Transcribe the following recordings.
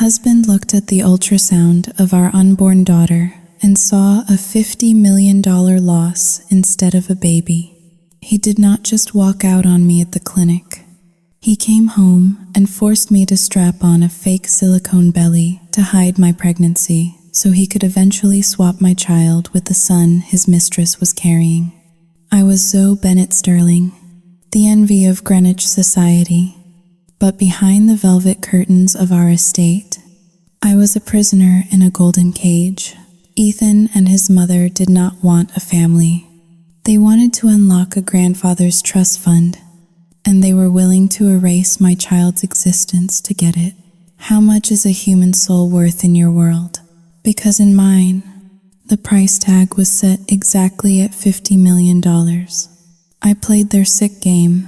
husband looked at the ultrasound of our unborn daughter and saw a $50 million loss instead of a baby. He did not just walk out on me at the clinic. He came home and forced me to strap on a fake silicone belly to hide my pregnancy so he could eventually swap my child with the son his mistress was carrying. I was Zoe Bennett Sterling, the envy of Greenwich society. But behind the velvet curtains of our estate, I was a prisoner in a golden cage. Ethan and his mother did not want a family. They wanted to unlock a grandfather's trust fund, and they were willing to erase my child's existence to get it. How much is a human soul worth in your world? Because in mine, the price tag was set exactly at $50 million. I played their sick game.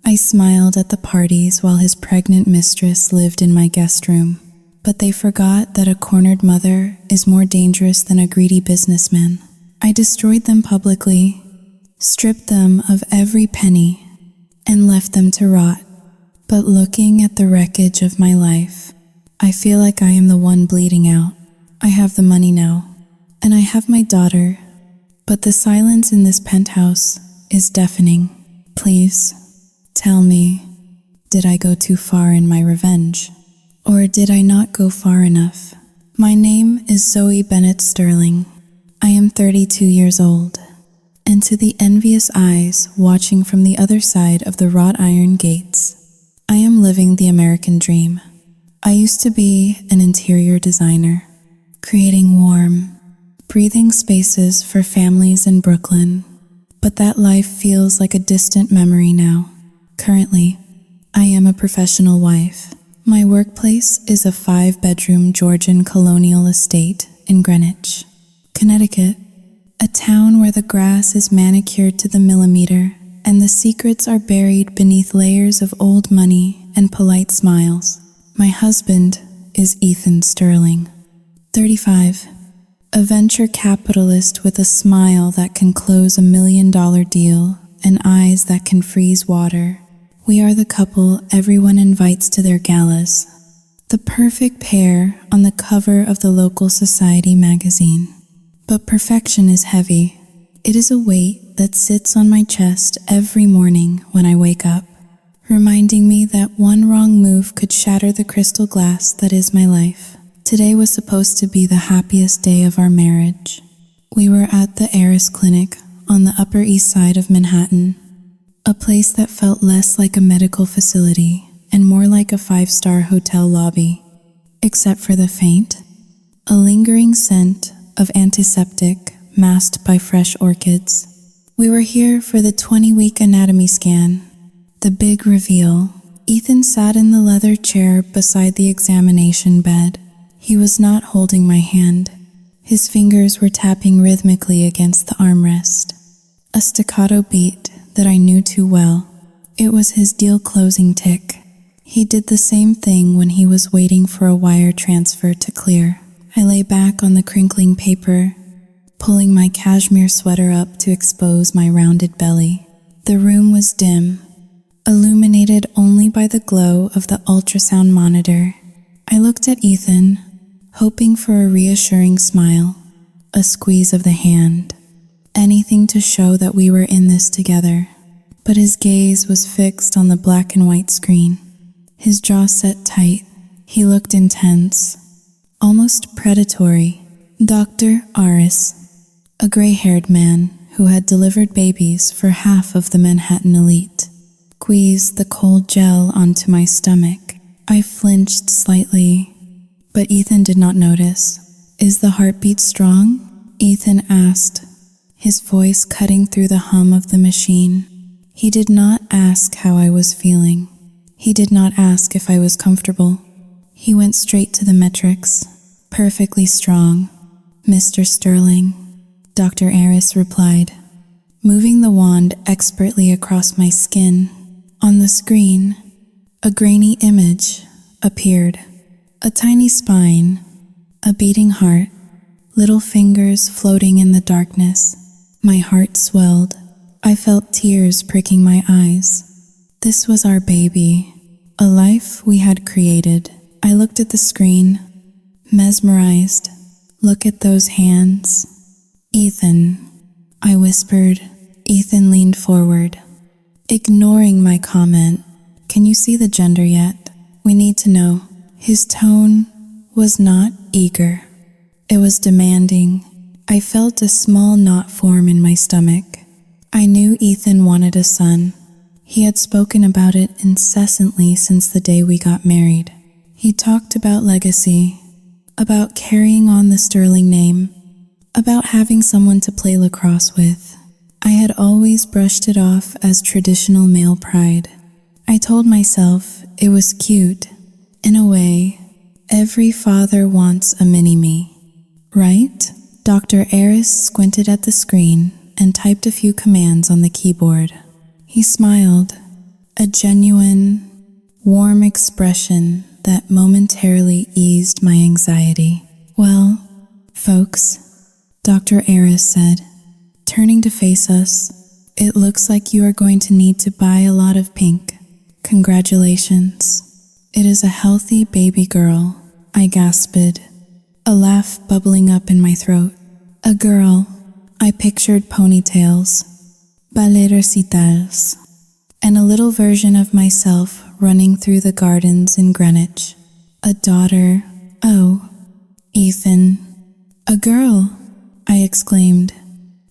I smiled at the parties while his pregnant mistress lived in my guest room. But they forgot that a cornered mother is more dangerous than a greedy businessman. I destroyed them publicly, stripped them of every penny, and left them to rot. But looking at the wreckage of my life, I feel like I am the one bleeding out. I have the money now, and I have my daughter, but the silence in this penthouse is deafening. Please, tell me, did I go too far in my revenge? Or did I not go far enough? My name is Zoe Bennett Sterling. I am 32 years old, and to the envious eyes watching from the other side of the wrought iron gates, I am living the American dream. I used to be an interior designer, creating warm, breathing spaces for families in Brooklyn, but that life feels like a distant memory now. Currently, I am a professional wife. My workplace is a 5-bedroom Georgian colonial estate in Greenwich, Connecticut, a town where the grass is manicured to the millimeter and the secrets are buried beneath layers of old money and polite smiles. My husband is Ethan Sterling, 35, a venture capitalist with a smile that can close $1 million deal and eyes that can freeze water. We are the couple everyone invites to their galas, the perfect pair on the cover of the local society magazine. But perfection is heavy. It is a weight that sits on my chest every morning when I wake up, reminding me that one wrong move could shatter the crystal glass that is my life. Today was supposed to be the happiest day of our marriage. We were at the Heiress Clinic on the Upper East Side of Manhattan, a place that felt less like a medical facility and more like a 5-star hotel lobby, except for the faint, a lingering scent of antiseptic masked by fresh orchids. We were here for the 20-week anatomy scan, the big reveal. Ethan sat in the leather chair beside the examination bed. He was not holding my hand. His fingers were tapping rhythmically against the armrest, a staccato beat that I knew too well. It was his deal-closing tick. He did the same thing when he was waiting for a wire transfer to clear. I lay back on the crinkling paper, pulling my cashmere sweater up to expose my rounded belly. The room was dim, illuminated only by the glow of the ultrasound monitor. I looked at Ethan, hoping for a reassuring smile, a squeeze of the hand, anything to show that we were in this together. But his gaze was fixed on the black and white screen. His jaw set tight. He looked intense, almost predatory. Dr. Aris, a gray-haired man who had delivered babies for half of the Manhattan elite, squeezed the cold gel onto my stomach. I flinched slightly, but Ethan did not notice. "Is the heartbeat strong?" Ethan asked, his voice cutting through the hum of the machine. He did not ask how I was feeling. He did not ask if I was comfortable. He went straight to the metrics. "Perfectly strong, Mr. Sterling," Dr. Aris replied, moving the wand expertly across my skin. On the screen, a grainy image appeared. A tiny spine, a beating heart, little fingers floating in the darkness. My heart swelled. I felt tears pricking my eyes. This was our baby, a life we had created, I looked at the screen, mesmerized. Look at those hands. Ethan, I whispered. Ethan leaned forward, ignoring my comment. Can you see the gender yet? We need to know. His tone was not eager. It was demanding. I felt a small knot form in my stomach. I knew Ethan wanted a son. He had spoken about it incessantly since the day we got married. He talked about legacy, about carrying on the Sterling name, about having someone to play lacrosse with. I had always brushed it off as traditional male pride. I told myself it was cute. In a way, every father wants a mini-me, right? Dr. Aris squinted at the screen and typed a few commands on the keyboard. He smiled, a genuine, warm expression that momentarily eased my anxiety. Well, folks, Dr. Aris said, turning to face us, it looks like you are going to need to buy a lot of pink. Congratulations. It is a healthy baby girl, I gasped, a laugh bubbling up in my throat. A girl. I pictured ponytails, ballet recitals, and a little version of myself running through the gardens in Greenwich. A daughter. Oh, Ethan. A girl, I exclaimed,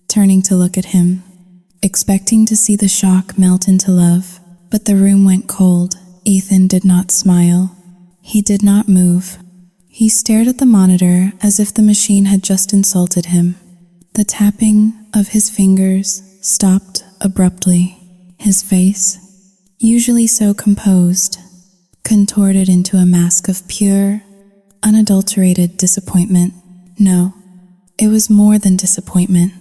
turning to look at him, expecting to see the shock melt into love. But the room went cold. Ethan did not smile. He did not move. He stared at the monitor as if the machine had just insulted him. The tapping of his fingers stopped abruptly. His face, usually so composed, contorted into a mask of pure, unadulterated disappointment. No, it was more than disappointment.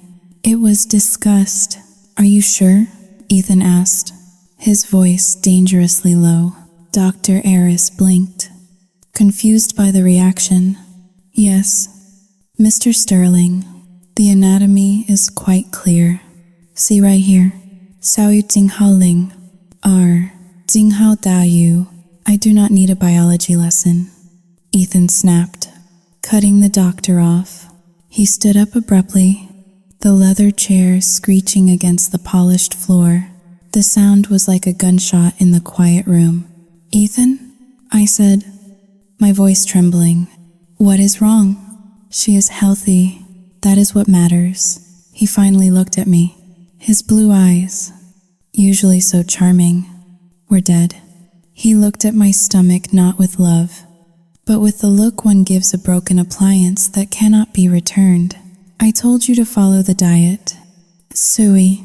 It was disgust. Are you sure? Ethan asked, his voice dangerously low. Dr. Aris blinked, confused by the reaction. Yes, Mr. Sterling, the anatomy is quite clear. See right here. Sao Jing Hao Ling. R. Jing Hao Da Yu. I do not need a biology lesson. Ethan snapped, cutting the doctor off. He stood up abruptly, the leather chair screeching against the polished floor. The sound was like a gunshot in the quiet room. Ethan? I said, my voice trembling. What is wrong? She is healthy. That is what matters. He finally looked at me. His blue eyes, usually so charming, were dead. He looked at my stomach not with love, but with the look one gives a broken appliance that cannot be returned. I told you to follow the diet. Sui,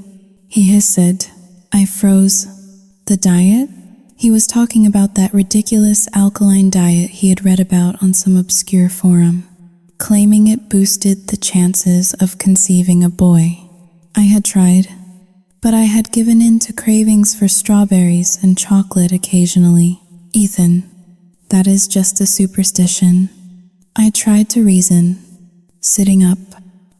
he hissed. I froze. The diet? He was talking about that ridiculous alkaline diet he had read about on some obscure forum, claiming it boosted the chances of conceiving a boy. I had tried, but I had given in to cravings for strawberries and chocolate occasionally. Ethan, that is just a superstition. I tried to reason, sitting up,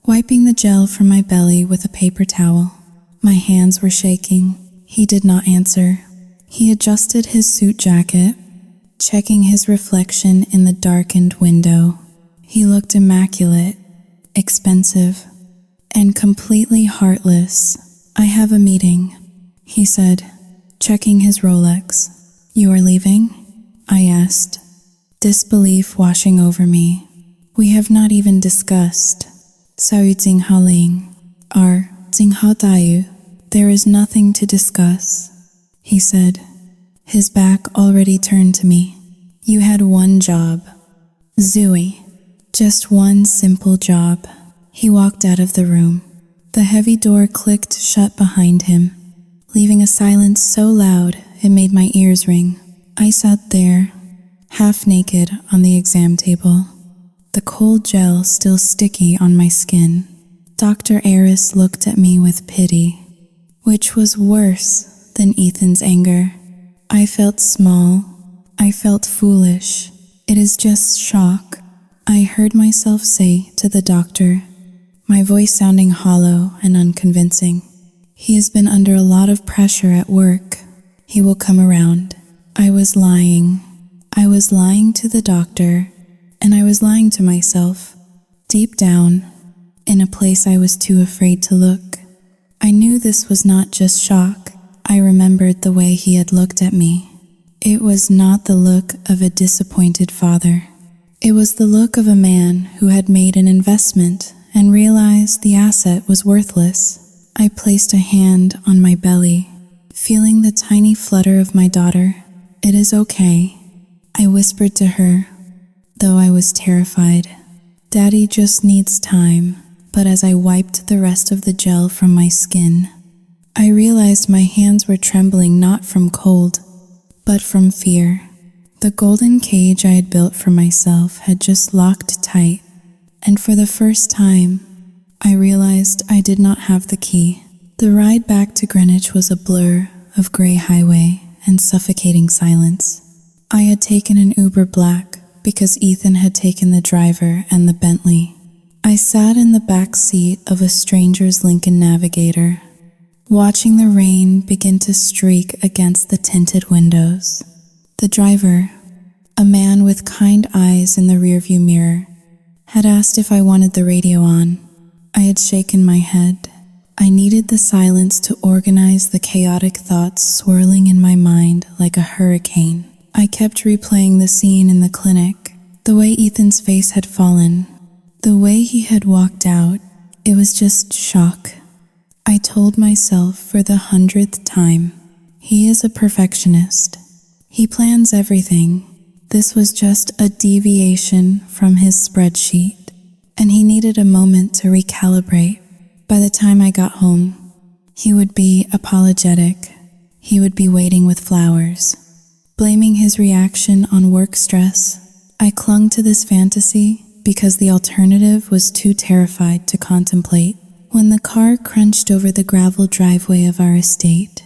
wiping the gel from my belly with a paper towel. My hands were shaking. He did not answer. He adjusted his suit jacket, checking his reflection in the darkened window. He looked immaculate, expensive, and completely heartless. I have a meeting, he said, checking his Rolex. You are leaving? I asked, disbelief washing over me. We have not even discussed. Sao Jing Hao Ling. R. Jing Hao Da Yu. There is nothing to discuss, he said, his back already turned to me. You had one job. Zooey. Just one simple job. He walked out of the room. The heavy door clicked shut behind him, leaving a silence so loud it made my ears ring. I sat there, half naked on the exam table, the cold gel still sticky on my skin. Dr. Aris looked at me with pity, which was worse than Ethan's anger. I felt small. I felt foolish. It is just shock, I heard myself say to the doctor, my voice sounding hollow and unconvincing. He has been under a lot of pressure at work. He will come around. I was lying. I was lying to the doctor, and I was lying to myself, deep down, in a place I was too afraid to look. I knew this was not just shock. I remembered the way he had looked at me. It was not the look of a disappointed father. It was the look of a man who had made an investment and realized the asset was worthless. I placed a hand on my belly, feeling the tiny flutter of my daughter. "It is okay," I whispered to her, though I was terrified. "Daddy just needs time." But as I wiped the rest of the gel from my skin, I realized my hands were trembling not from cold, but from fear. The golden cage I had built for myself had just locked tight, and for the first time, I realized I did not have the key. The ride back to Greenwich was a blur of gray highway and suffocating silence. I had taken an Uber Black because Ethan had taken the driver and the Bentley. I sat in the back seat of a stranger's Lincoln Navigator, watching the rain begin to streak against the tinted windows. The driver, a man with kind eyes in the rearview mirror, had asked if I wanted the radio on. I had shaken my head. I needed the silence to organize the chaotic thoughts swirling in my mind like a hurricane. I kept replaying the scene in the clinic, the way Ethan's face had fallen, the way he had walked out. It was just shock. I told myself for the 100th time, he is a perfectionist. He plans everything. This was just a deviation from his spreadsheet, and he needed a moment to recalibrate. By the time I got home, he would be apologetic. He would be waiting with flowers, blaming his reaction on work stress. I clung to this fantasy because the alternative was too terrified to contemplate. When the car crunched over the gravel driveway of our estate,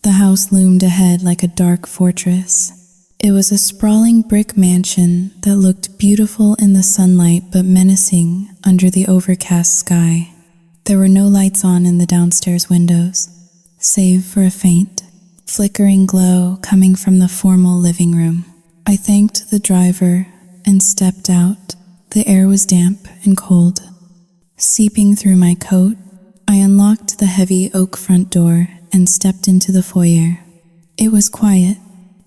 the house loomed ahead like a dark fortress. It was a sprawling brick mansion that looked beautiful in the sunlight but menacing under the overcast sky. There were no lights on in the downstairs windows, save for a faint, flickering glow coming from the formal living room. I thanked the driver and stepped out. The air was damp and cold. Seeping through my coat, I unlocked the heavy oak front door and stepped into the foyer. It was quiet,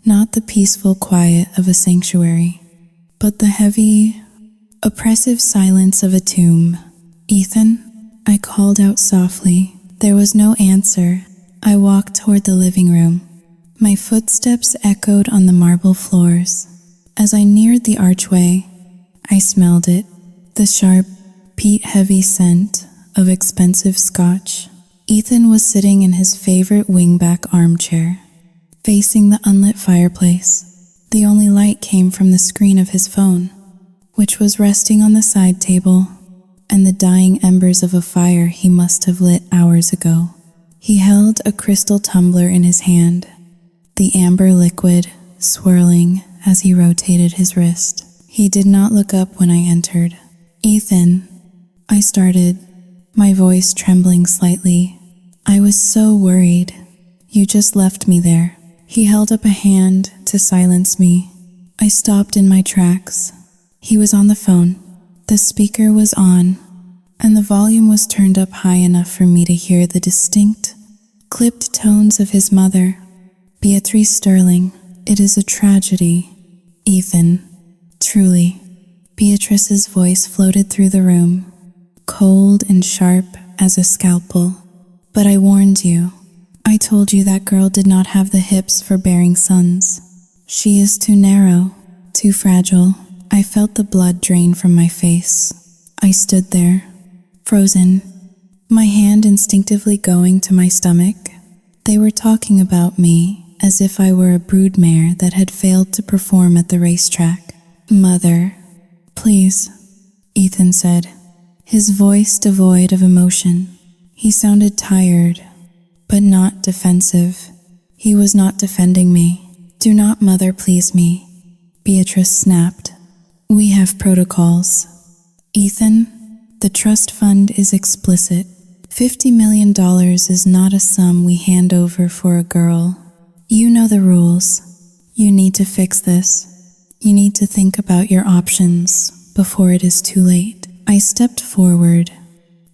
not the peaceful quiet of a sanctuary, but the heavy, oppressive silence of a tomb. "Ethan?" I called out softly. There was no answer. I walked toward the living room. My footsteps echoed on the marble floors. As I neared the archway, I smelled it, the sharp, peat-heavy scent of expensive scotch. Ethan was sitting in his favorite wingback armchair, facing the unlit fireplace. The only light came from the screen of his phone, which was resting on the side table, and the dying embers of a fire he must have lit hours ago. He held a crystal tumbler in his hand, the amber liquid swirling as he rotated his wrist. He did not look up when I entered. "Ethan," I started, my voice trembling slightly. "I was so worried. You just left me there." He held up a hand to silence me. I stopped in my tracks. He was on the phone. The speaker was on, and the volume was turned up high enough for me to hear the distinct, clipped tones of his mother. "Beatrice Sterling, it is a tragedy." "Ethan." Truly, Beatrice's voice floated through the room, cold and sharp as a scalpel. "But I warned you. I told you that girl did not have the hips for bearing sons. She is too narrow, too fragile." I felt the blood drain from my face. I stood there, frozen, my hand instinctively going to my stomach. They were talking about me as if I were a broodmare that had failed to perform at the racetrack. "Mother, please," Ethan said, his voice devoid of emotion. He sounded tired, but not defensive. He was not defending me. "Do not, Mother, please me," Beatrice snapped. "We have protocols. Ethan, the trust fund is explicit. $50 million is not a sum we hand over for a girl. You know the rules. You need to fix this." You need to think about your options before it is too late. I stepped forward,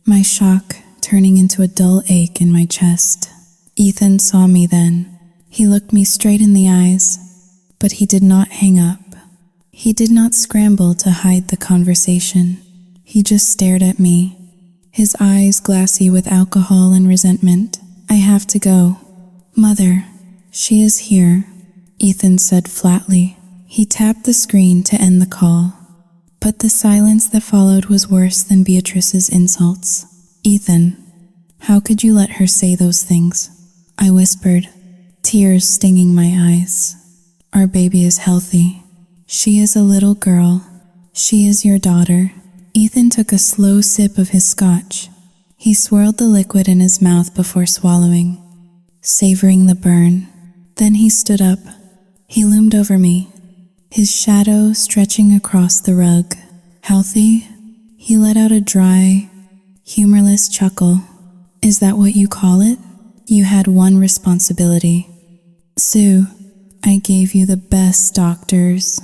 my shock turning into a dull ache in my chest. Ethan saw me then. He looked me straight in the eyes, but he did not hang up. He did not scramble to hide the conversation. He just stared at me, his eyes glassy with alcohol and resentment. I have to go. Mother, she is here, Ethan said flatly. He tapped the screen to end the call, but the silence that followed was worse than Beatrice's insults. Ethan, how could you let her say those things? I whispered, tears stinging my eyes. Our baby is healthy. She is a little girl. She is your daughter. Ethan took a slow sip of his scotch. He swirled the liquid in his mouth before swallowing, savoring the burn. Then he stood up. He loomed over me, his shadow stretching across the rug. Healthy? He let out a dry, humorless chuckle. Is that what you call it? You had one responsibility. Sue, I gave you the best doctors.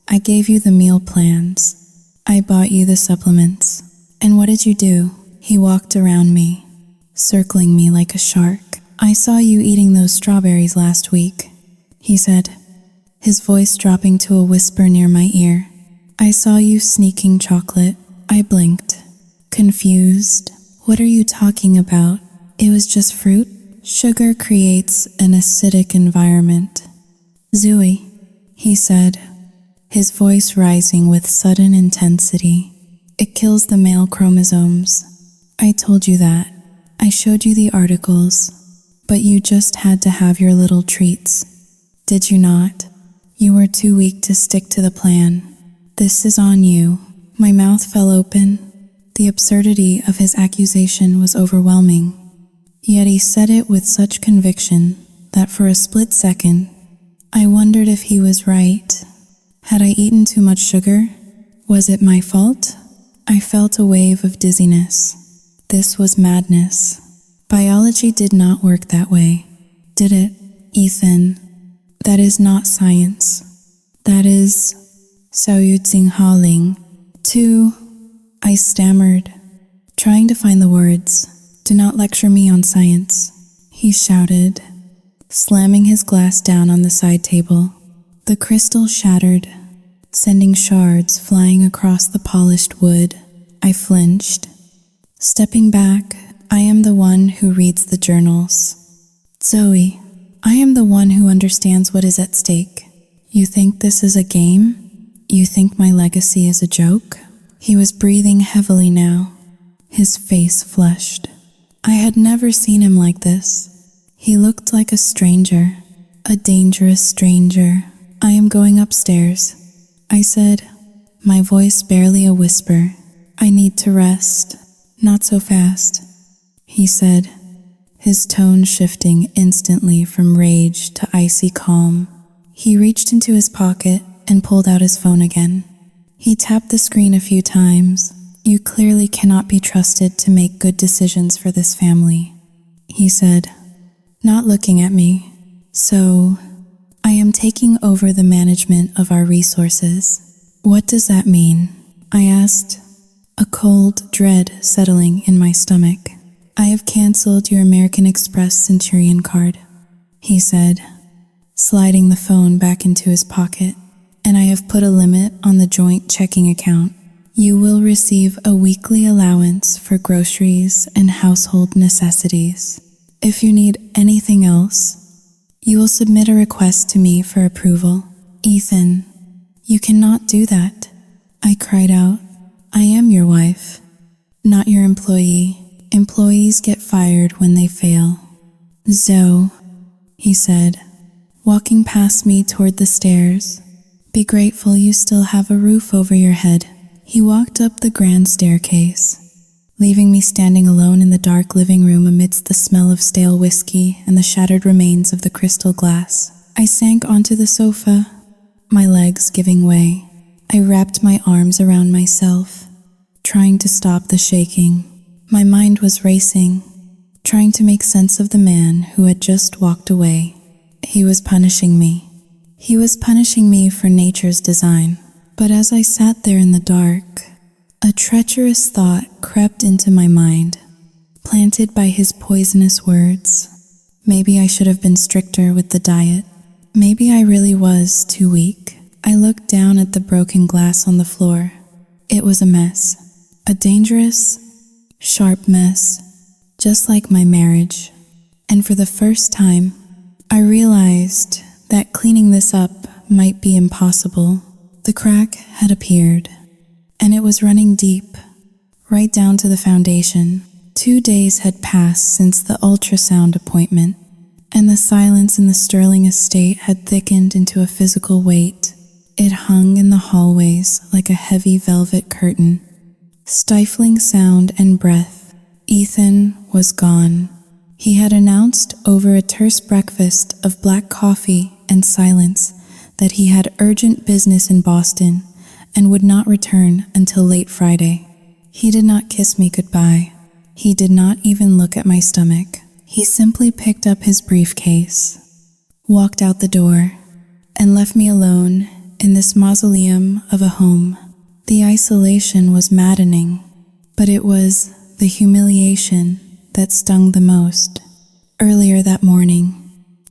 I gave you the meal plans. I bought you the supplements. And what did you do? He walked around me, circling me like a shark. I saw you eating those strawberries last week, he said, his voice dropping to a whisper near my ear. I saw you sneaking chocolate. I blinked, confused. What are you talking about? It was just fruit? Sugar creates an acidic environment. Zooey, he said, his voice rising with sudden intensity. It kills the male chromosomes. I told you that. I showed you the articles, but you just had to have your little treats. Did you not? You were too weak to stick to the plan. This is on you. My mouth fell open. The absurdity of his accusation was overwhelming. Yet he said it with such conviction that for a split second, I wondered if he was right. Had I eaten too much sugar? Was it my fault? I felt a wave of dizziness. This was madness. Biology did not work that way, did it, Ethan? That is not science. That is Ling. Too, I stammered, trying to find the words. Do not lecture me on science, he shouted, slamming his glass down on the side table. The crystal shattered, sending shards flying across the polished wood. I flinched. Stepping back, I am the one who reads the journals. Zoe, I am the one who understands what is at stake. You think this is a game? You think my legacy is a joke? He was breathing heavily now, his face flushed. I had never seen him like this. He looked like a stranger, a dangerous stranger. I am going upstairs, I said, my voice barely a whisper. I need to rest. Not so fast, he said, his tone shifting instantly from rage to icy calm. He reached into his pocket and pulled out his phone again. He tapped the screen a few times. You clearly cannot be trusted to make good decisions for this family, he said, not looking at me. So, I am taking over the management of our resources. What does that mean? I asked, a cold dread settling in my stomach. I have canceled your American Express Centurion card, he said, sliding the phone back into his pocket. And I have put a limit on the joint checking account. You will receive a weekly allowance for groceries and household necessities. If you need anything else, you will submit a request to me for approval. Ethan, you cannot do that, I cried out. I am your wife, not your employee. Employees get fired when they fail. Zoe, he said, walking past me toward the stairs. Be grateful you still have a roof over your head. He walked up the grand staircase, leaving me standing alone in the dark living room amidst the smell of stale whiskey and the shattered remains of the crystal glass. I sank onto the sofa, my legs giving way. I wrapped my arms around myself, trying to stop the shaking. My mind was racing, trying to make sense of the man who had just walked away. He was punishing me. He was punishing me for nature's design. But as I sat there in the dark, a treacherous thought crept into my mind, planted by his poisonous words. Maybe I should have been stricter with the diet. Maybe I really was too weak. I looked down at the broken glass on the floor. It was a mess. A dangerous, sharp mess, just like my marriage. And for the first time, I realized that cleaning this up might be impossible. The crack had appeared, and it was running deep, right down to the foundation. 2 days had passed since the ultrasound appointment, and the silence in the Sterling estate had thickened into a physical weight. It hung in the hallways like a heavy velvet curtain, stifling sound and breath. Ethan was gone. He had announced over a terse breakfast of black coffee and silence that he had urgent business in Boston and would not return until late Friday. He did not kiss me goodbye. He did not even look at my stomach. He simply picked up his briefcase, walked out the door, and left me alone in this mausoleum of a home. The isolation was maddening, but it was the humiliation that stung the most. Earlier that morning,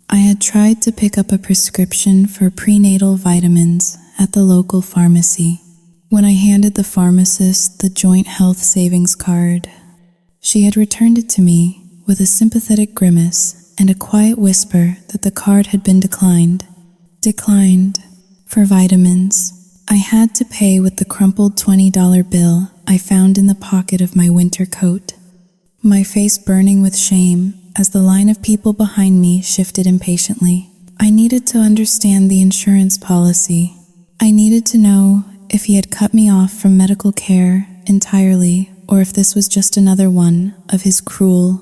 I had tried to pick up a prescription for prenatal vitamins at the local pharmacy. When I handed the pharmacist the Joint Health Savings Card, she had returned it to me with a sympathetic grimace and a quiet whisper that the card had been declined. Declined for vitamins. I had to pay with the crumpled $20 bill I found in the pocket of my winter coat, my face burning with shame as the line of people behind me shifted impatiently. I needed to understand the insurance policy. I needed to know if he had cut me off from medical care entirely, or if this was just another one of his cruel,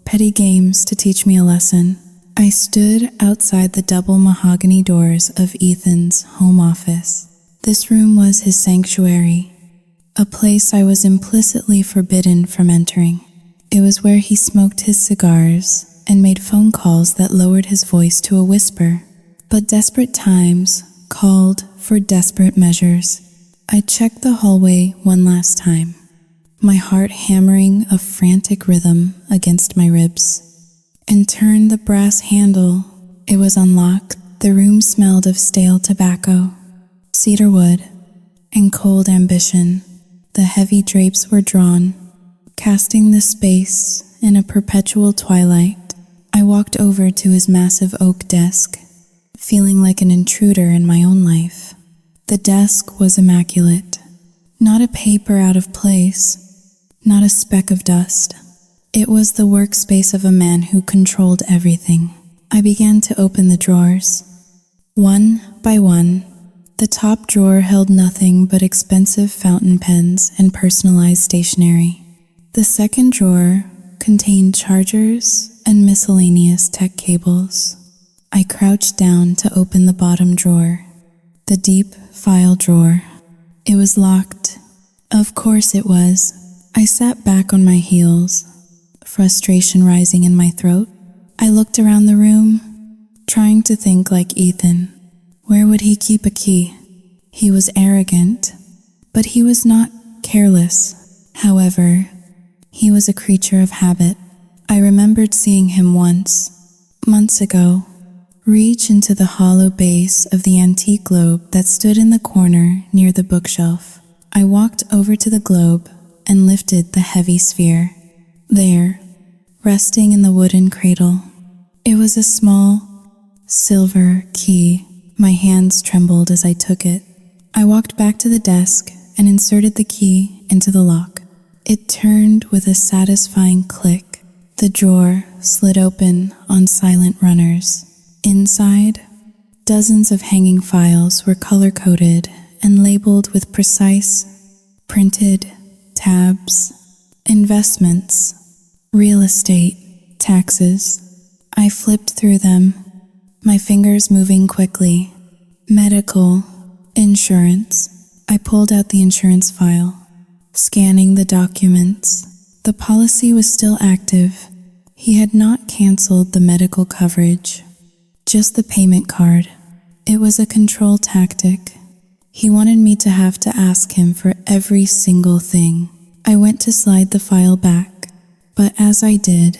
petty games to teach me a lesson. I stood outside the double mahogany doors of Ethan's home office. This room was his sanctuary, a place I was implicitly forbidden from entering. It was where he smoked his cigars and made phone calls that lowered his voice to a whisper. But desperate times called for desperate measures. I checked the hallway one last time, my heart hammering a frantic rhythm against my ribs, and turned the brass handle. It was unlocked. The room smelled of stale tobacco, cedar wood, and cold ambition. The heavy drapes were drawn, casting the space in a perpetual twilight. I walked over to his massive oak desk, feeling like an intruder in my own life. The desk was immaculate, not a paper out of place, not a speck of dust. It was the workspace of a man who controlled everything. I began to open the drawers. One by one, the top drawer held nothing but expensive fountain pens and personalized stationery. The second drawer contained chargers and miscellaneous tech cables. I crouched down to open the bottom drawer, the deep file drawer. It was locked. Of course it was. I sat back on my heels, frustration rising in my throat. I looked around the room, trying to think like Ethan. Where would he keep a key? He was arrogant, but he was not careless. However, he was a creature of habit. I remembered seeing him once, months ago, reach into the hollow base of the antique globe that stood in the corner near the bookshelf. I walked over to the globe and lifted the heavy sphere. There, resting in the wooden cradle, it was a small, silver key. My hands trembled as I took it. I walked back to the desk and inserted the key into the lock. It turned with a satisfying click. The drawer slid open on silent runners. Inside, dozens of hanging files were color-coded and labeled with precise, printed tabs. Investments, real estate, taxes. I flipped through them, my fingers moving quickly. Medical, insurance. I pulled out the insurance file, scanning the documents. The policy was still active. He had not canceled the medical coverage, just the payment card. It was a control tactic. He wanted me to have to ask him for every single thing. I went to slide the file back, but as I did,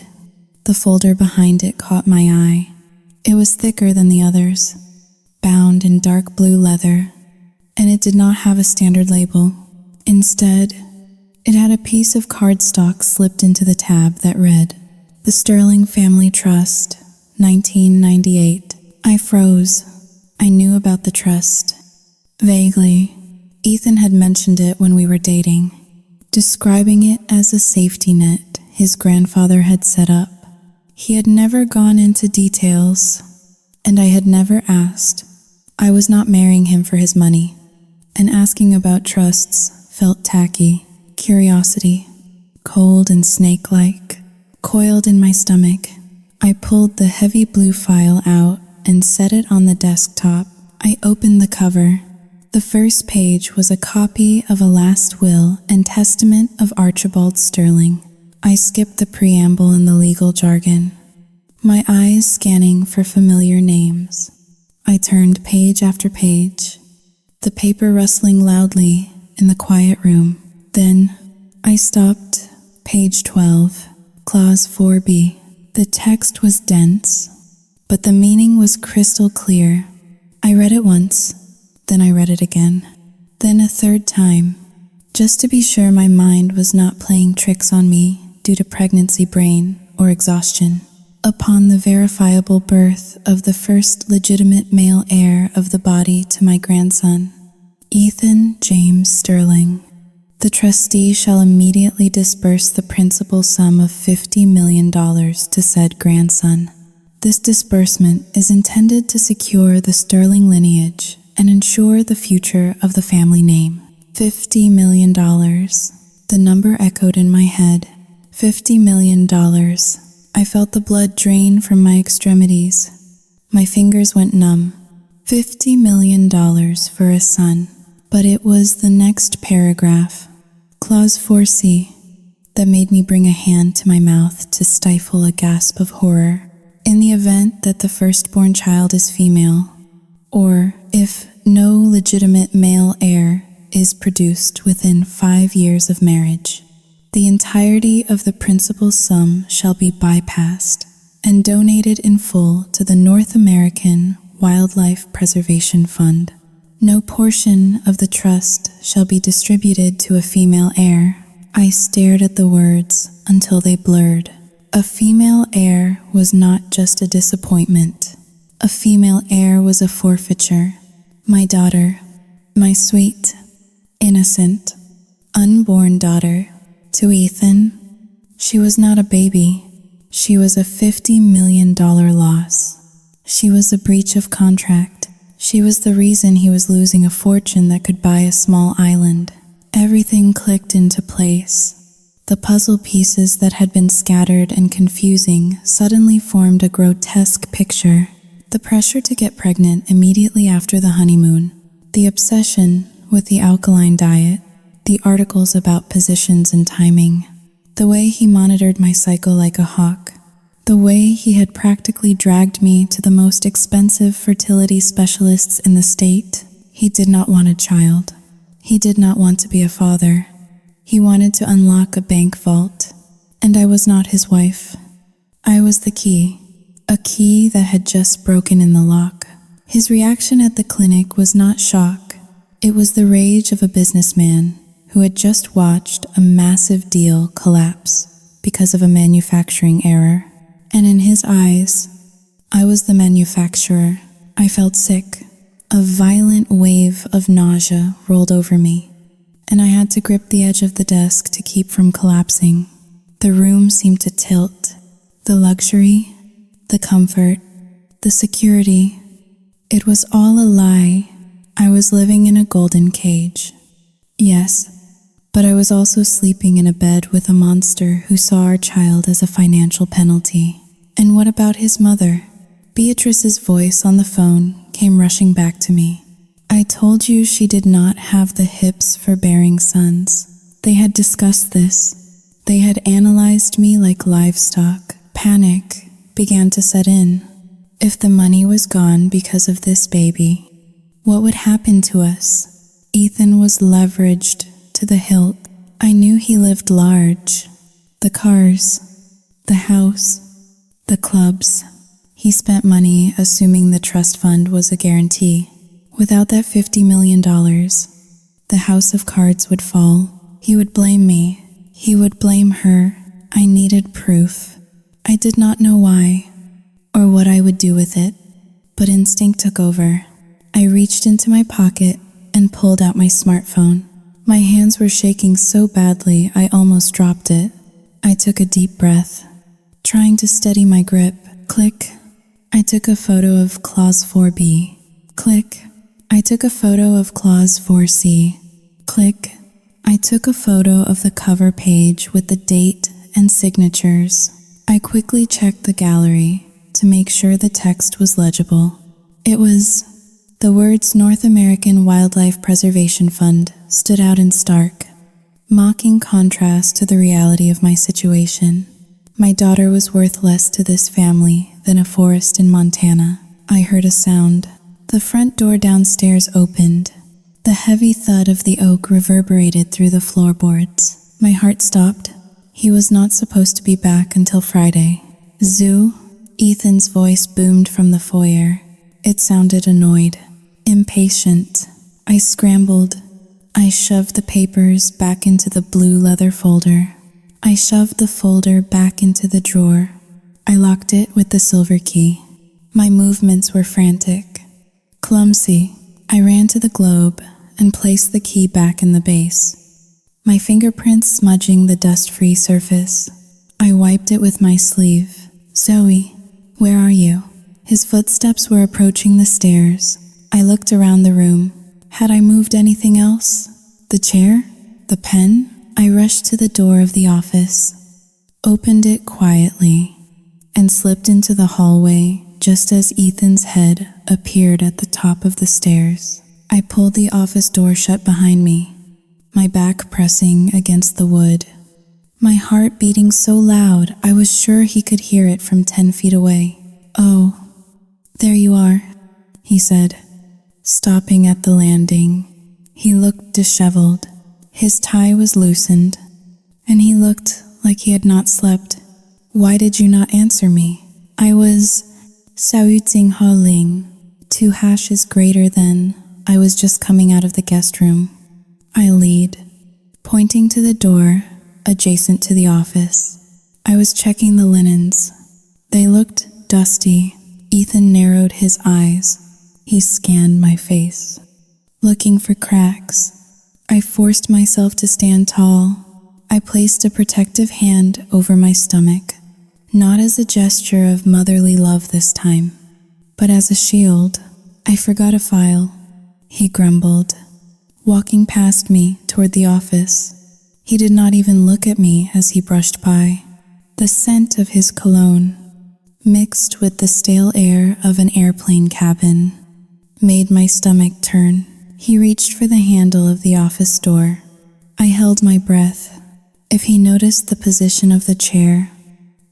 the folder behind it caught my eye. It was thicker than the others, bound in dark blue leather, and it did not have a standard label. Instead, it had a piece of cardstock slipped into the tab that read, "The Sterling Family Trust, 1998. I froze. I knew about the trust. Vaguely, Ethan had mentioned it when we were dating, describing it as a safety net his grandfather had set up. He had never gone into details, and I had never asked. I was not marrying him for his money, and asking about trusts felt tacky. Curiosity, cold and snake-like, coiled in my stomach. I pulled the heavy blue file out and set it on the desktop. I opened the cover. The first page was a copy of a last will and testament of Archibald Sterling. I skipped the preamble and the legal jargon, my eyes scanning for familiar names. I turned page after page, the paper rustling loudly in the quiet room. Then I stopped, page 12, clause 4B. The text was dense, but the meaning was crystal clear. I read it once, then I read it again, then a third time, just to be sure my mind was not playing tricks on me due to pregnancy brain or exhaustion. Upon the verifiable birth of the first legitimate male heir of the body to my grandson, Ethan James Sterling, the trustee shall immediately disburse the principal sum of $50 million to said grandson. This disbursement is intended to secure the Sterling lineage and ensure the future of the family name. $50 million. The number echoed in my head. $50 million. I felt the blood drain from my extremities. My fingers went numb. $50 million for a son. But it was the next paragraph, clause 4C, that made me bring a hand to my mouth to stifle a gasp of horror. In the event that the firstborn child is female, or if no legitimate male heir is produced within 5 years of marriage, the entirety of the principal sum shall be bypassed and donated in full to the North American Wildlife Preservation Fund. No portion of the trust shall be distributed to a female heir. I stared at the words until they blurred. A female heir was not just a disappointment. A female heir was a forfeiture. My daughter, my sweet, innocent, unborn daughter, to Ethan, she was not a baby. She was a $50 million loss. She was a breach of contract. She was the reason he was losing a fortune that could buy a small island. Everything clicked into place. The puzzle pieces that had been scattered and confusing suddenly formed a grotesque picture. The pressure to get pregnant immediately after the honeymoon, the obsession with the alkaline diet, the articles about positions and timing, the way he monitored my cycle like a hawk, the way he had practically dragged me to the most expensive fertility specialists in the state. He did not want a child. He did not want to be a father. He wanted to unlock a bank vault, and I was not his wife. I was the key, a key that had just broken in the lock. His reaction at the clinic was not shock. It was the rage of a businessman who had just watched a massive deal collapse because of a manufacturing error. And in his eyes, I was the manufacturer. I felt sick. A violent wave of nausea rolled over me, and I had to grip the edge of the desk to keep from collapsing. The room seemed to tilt. The luxury, the comfort, the security. It was all a lie. I was living in a golden cage. Yes, but I was also sleeping in a bed with a monster who saw our child as a financial penalty. And what about his mother? Beatrice's voice on the phone came rushing back to me. I told you she did not have the hips for bearing sons. They had discussed this. They had analyzed me like livestock. Panic began to set in. If the money was gone because of this baby, what would happen to us? Ethan was leveraged to the hilt. I knew he lived large. The cars, the house, the clubs. He spent money assuming the trust fund was a guarantee. Without that $50 million, the house of cards would fall. He would blame me. He would blame her. I needed proof. I did not know why or what I would do with it, but instinct took over. I reached into my pocket and pulled out my smartphone. My hands were shaking so badly I almost dropped it. I took a deep breath, trying to steady my grip. Click. I took a photo of clause 4B. Click. I took a photo of clause 4C. Click. I took a photo of the cover page with the date and signatures. I quickly checked the gallery to make sure the text was legible. It was the words North American Wildlife Preservation Fund stood out in stark, mocking contrast to the reality of my situation. My daughter was worth less to this family than a forest in Montana. I heard a sound. The front door downstairs opened. The heavy thud of the oak reverberated through the floorboards. My heart stopped. He was not supposed to be back until Friday. Zoo? Ethan's voice boomed from the foyer. It sounded annoyed, impatient. I scrambled. I shoved the papers back into the blue leather folder. I shoved the folder back into the drawer. I locked it with the silver key. My movements were frantic, clumsy. I ran to the globe and placed the key back in the base, my fingerprints smudging the dust-free surface. I wiped it with my sleeve. Zoe, where are you? His footsteps were approaching the stairs. I looked around the room. Had I moved anything else? The chair? The pen? I rushed to the door of the office, opened it quietly, and slipped into the hallway just as Ethan's head appeared at the top of the stairs. I pulled the office door shut behind me, my back pressing against the wood, my heart beating so loud I was sure he could hear it from 10 feet away. "Oh, there you are," he said, stopping at the landing. He looked disheveled. His tie was loosened, and he looked like he had not slept. "Why did you not answer me?" I was saluting Ho Ling. 2 hashes greater than. I was just coming out of the guest room. I lead, pointing to the door adjacent to the office. I was checking the linens. They looked dusty. Ethan narrowed his eyes. He scanned my face, looking for cracks. I forced myself to stand tall. I placed a protective hand over my stomach, not as a gesture of motherly love this time, but as a shield. "I forgot a file," he grumbled, walking past me toward the office. He did not even look at me as he brushed by. The scent of his cologne, mixed with the stale air of an airplane cabin, made my stomach turn. He reached for the handle of the office door. I held my breath. If he noticed the position of the chair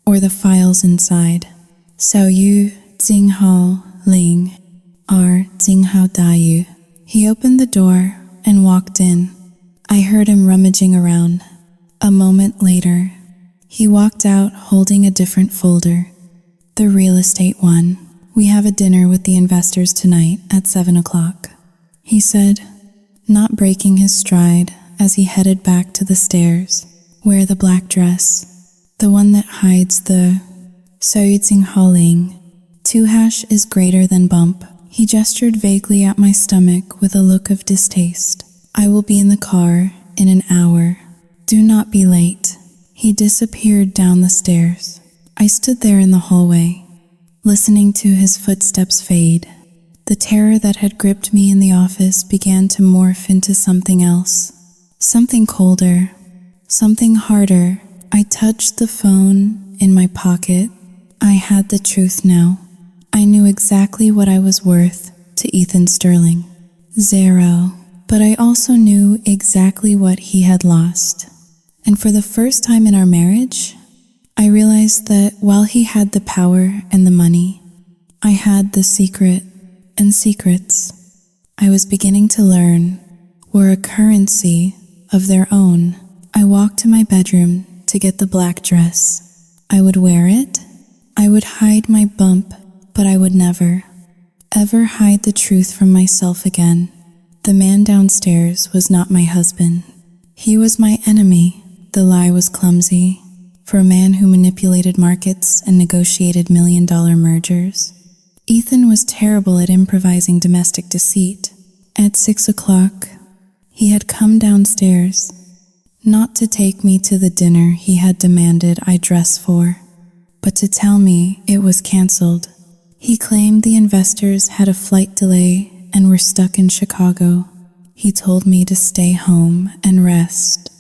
or the files inside. "Sao Yu Jinghao Ling R Jinghao Dayu." He opened the door and walked in. I heard him rummaging around. A moment later, he walked out holding a different folder, the real estate one. "We have a dinner with the investors tonight at 7 o'clock. He said, not breaking his stride as he headed back to the stairs. "Wear the black dress, the one that hides the Saoyutsing Haling. 2 hash is greater than bump." He gestured vaguely at my stomach with a look of distaste. "I will be in the car in an hour. Do not be late." He disappeared down the stairs. I stood there in the hallway, listening to his footsteps fade. The terror that had gripped me in the office began to morph into something else, something colder, something harder. I touched the phone in my pocket. I had the truth now. I knew exactly what I was worth to Ethan Sterling. 0. But I also knew exactly what he had lost. And for the first time in our marriage, I realized that while he had the power and the money, I had the secret, and secrets, I was beginning to learn, were a currency of their own. I walked to my bedroom to get the black dress. I would wear it. I would hide my bump, but I would never, ever hide the truth from myself again. The man downstairs was not my husband. He was my enemy. The lie was clumsy. For a man who manipulated markets and negotiated million-dollar mergers, Ethan was terrible at improvising domestic deceit. At 6 o'clock, he had come downstairs, not to take me to the dinner he had demanded I dress for, but to tell me it was canceled. He claimed the investors had a flight delay and were stuck in Chicago. He told me to stay home and rest,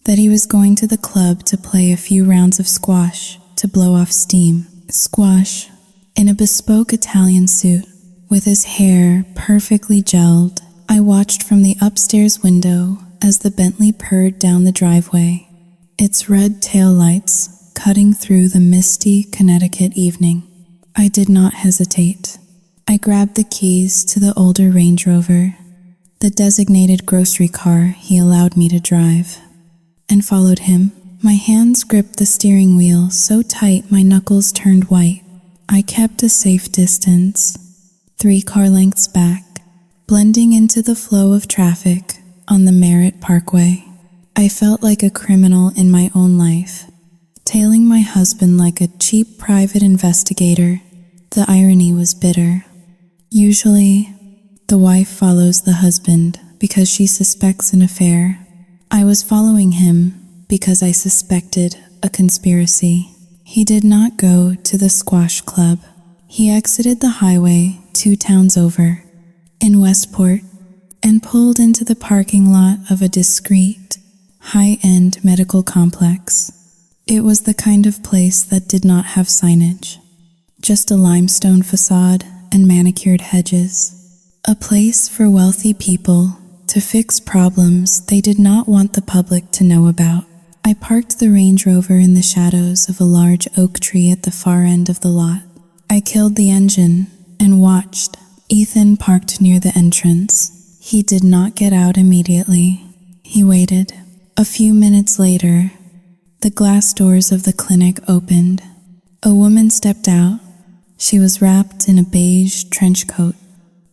that he was going to the club to play a few rounds of squash to blow off steam. Squash, in a bespoke Italian suit, with his hair perfectly gelled. I watched from the upstairs window as the Bentley purred down the driveway, its red taillights cutting through the misty Connecticut evening. I did not hesitate. I grabbed the keys to the older Range Rover, the designated grocery car he allowed me to drive, and followed him. My hands gripped the steering wheel so tight my knuckles turned white. I kept a safe distance, 3 car lengths back, blending into the flow of traffic on the Merritt Parkway. I felt like a criminal in my own life, tailing my husband like a cheap private investigator. The irony was bitter. Usually, the wife follows the husband because she suspects an affair. I was following him because I suspected a conspiracy. He did not go to the squash club. He exited the highway 2 towns over, in Westport, and pulled into the parking lot of a discreet, high-end medical complex. It was the kind of place that did not have signage, just a limestone facade and manicured hedges. A place for wealthy people to fix problems they did not want the public to know about. I parked the Range Rover in the shadows of a large oak tree at the far end of the lot. I killed the engine and watched. Ethan parked near the entrance. He did not get out immediately. He waited. A few minutes later, the glass doors of the clinic opened. A woman stepped out. She was wrapped in a beige trench coat,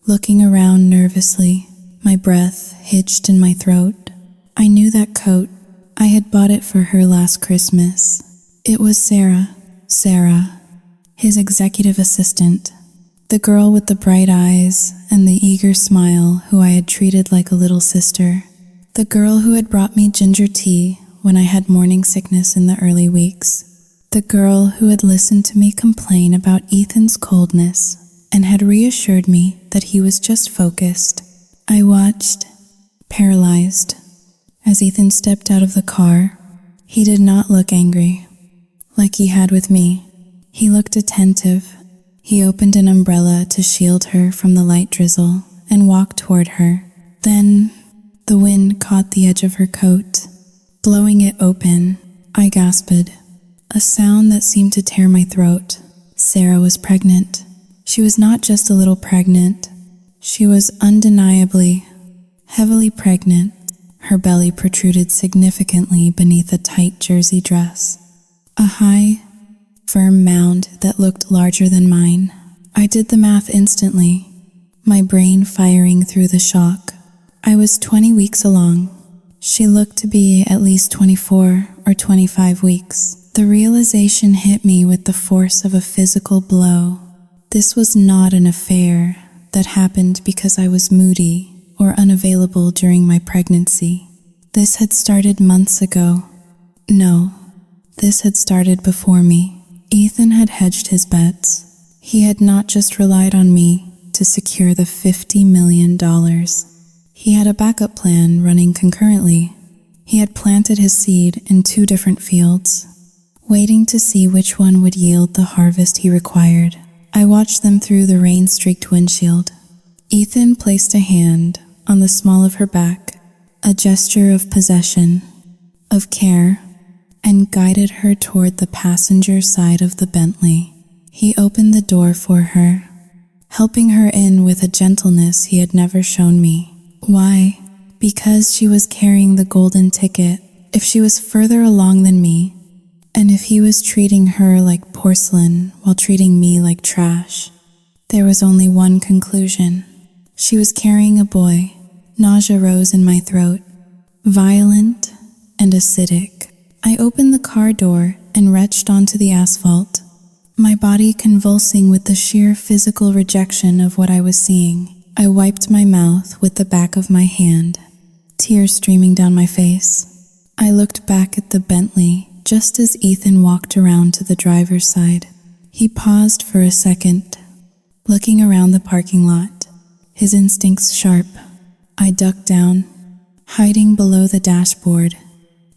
looking around nervously, my breath hitched in my throat. I knew that coat. I had bought it for her last Christmas. It was Sarah, his executive assistant, the girl with the bright eyes and the eager smile who I had treated like a little sister, the girl who had brought me ginger tea when I had morning sickness in the early weeks, the girl who had listened to me complain about Ethan's coldness and had reassured me that he was just focused. I watched, paralyzed, as Ethan stepped out of the car. He did not look angry, like he had with me. He looked attentive. He opened an umbrella to shield her from the light drizzle and walked toward her. Then, the wind caught the edge of her coat, blowing it open. I gasped, a sound that seemed to tear my throat. Sarah was pregnant. She was not just a little pregnant. She was undeniably, heavily pregnant. Her belly protruded significantly beneath a tight jersey dress, a high, firm mound that looked larger than mine. I did the math instantly, my brain firing through the shock. I was 20 weeks along. She looked to be at least 24 or 25 weeks. The realization hit me with the force of a physical blow. This was not an affair that happened because I was moody or unavailable during my pregnancy. This had started months ago. No, this had started before me. Ethan had hedged his bets. He had not just relied on me to secure the $50 million. He had a backup plan running concurrently. He had planted his seed in 2 different fields, waiting to see which one would yield the harvest he required. I watched them through the rain-streaked windshield. Ethan placed a hand on the small of her back, a gesture of possession, of care, and guided her toward the passenger side of the Bentley. He opened the door for her, helping her in with a gentleness he had never shown me. Why? Because she was carrying the golden ticket. If she was further along than me, and if he was treating her like porcelain while treating me like trash, there was only one conclusion. She was carrying a boy. Nausea rose in my throat, violent and acidic. I opened the car door and retched onto the asphalt, my body convulsing with the sheer physical rejection of what I was seeing. I wiped my mouth with the back of my hand, tears streaming down my face. I looked back at the Bentley just as Ethan walked around to the driver's side. He paused for a second, looking around the parking lot, his instincts sharp. I ducked down, hiding below the dashboard,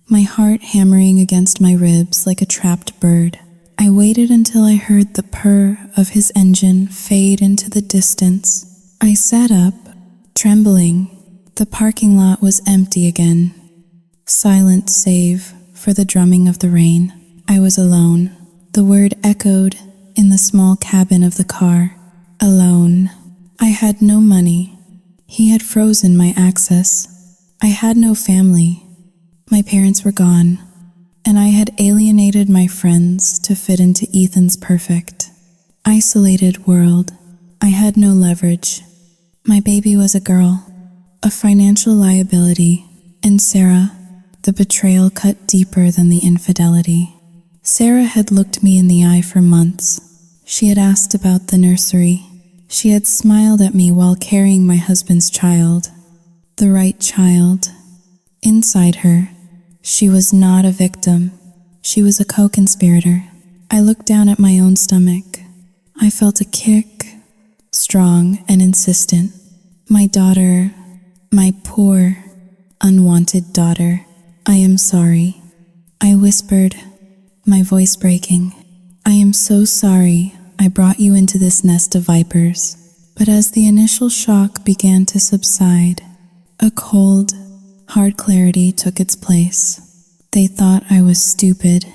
my heart hammering against my ribs like a trapped bird. I waited until I heard the purr of his engine fade into the distance. I sat up, trembling. The parking lot was empty again, silent save for the drumming of the rain. I was alone. The word echoed in the small cabin of the car. Alone. I had no money. He had frozen my access. I had no family. My parents were gone, and I had alienated my friends to fit into Ethan's perfect, isolated world. I had no leverage. My baby was a girl, a financial liability, and Sarah, the betrayal cut deeper than the infidelity. Sarah had looked me in the eye for months. She had asked about the nursery. She had smiled at me while carrying my husband's child, the right child. Inside her, she was not a victim. She was a co-conspirator. I looked down at my own stomach. I felt a kick, strong and insistent. My daughter, my poor, unwanted daughter. I am sorry. I whispered, my voice breaking. I am so sorry I brought you into this nest of vipers. But as the initial shock began to subside, a cold, hard clarity took its place. They thought I was stupid.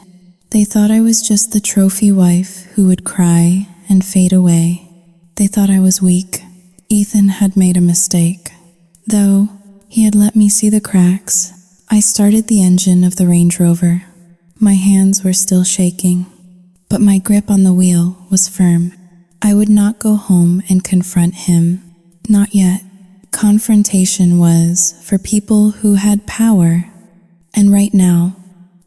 They thought I was just the trophy wife who would cry and fade away. They thought I was weak. Ethan had made a mistake. Though he had let me see the cracks, I started the engine of the Range Rover. My hands were still shaking, but my grip on the wheel was firm. I would not go home and confront him. Not yet. Confrontation was for people who had power, and right now,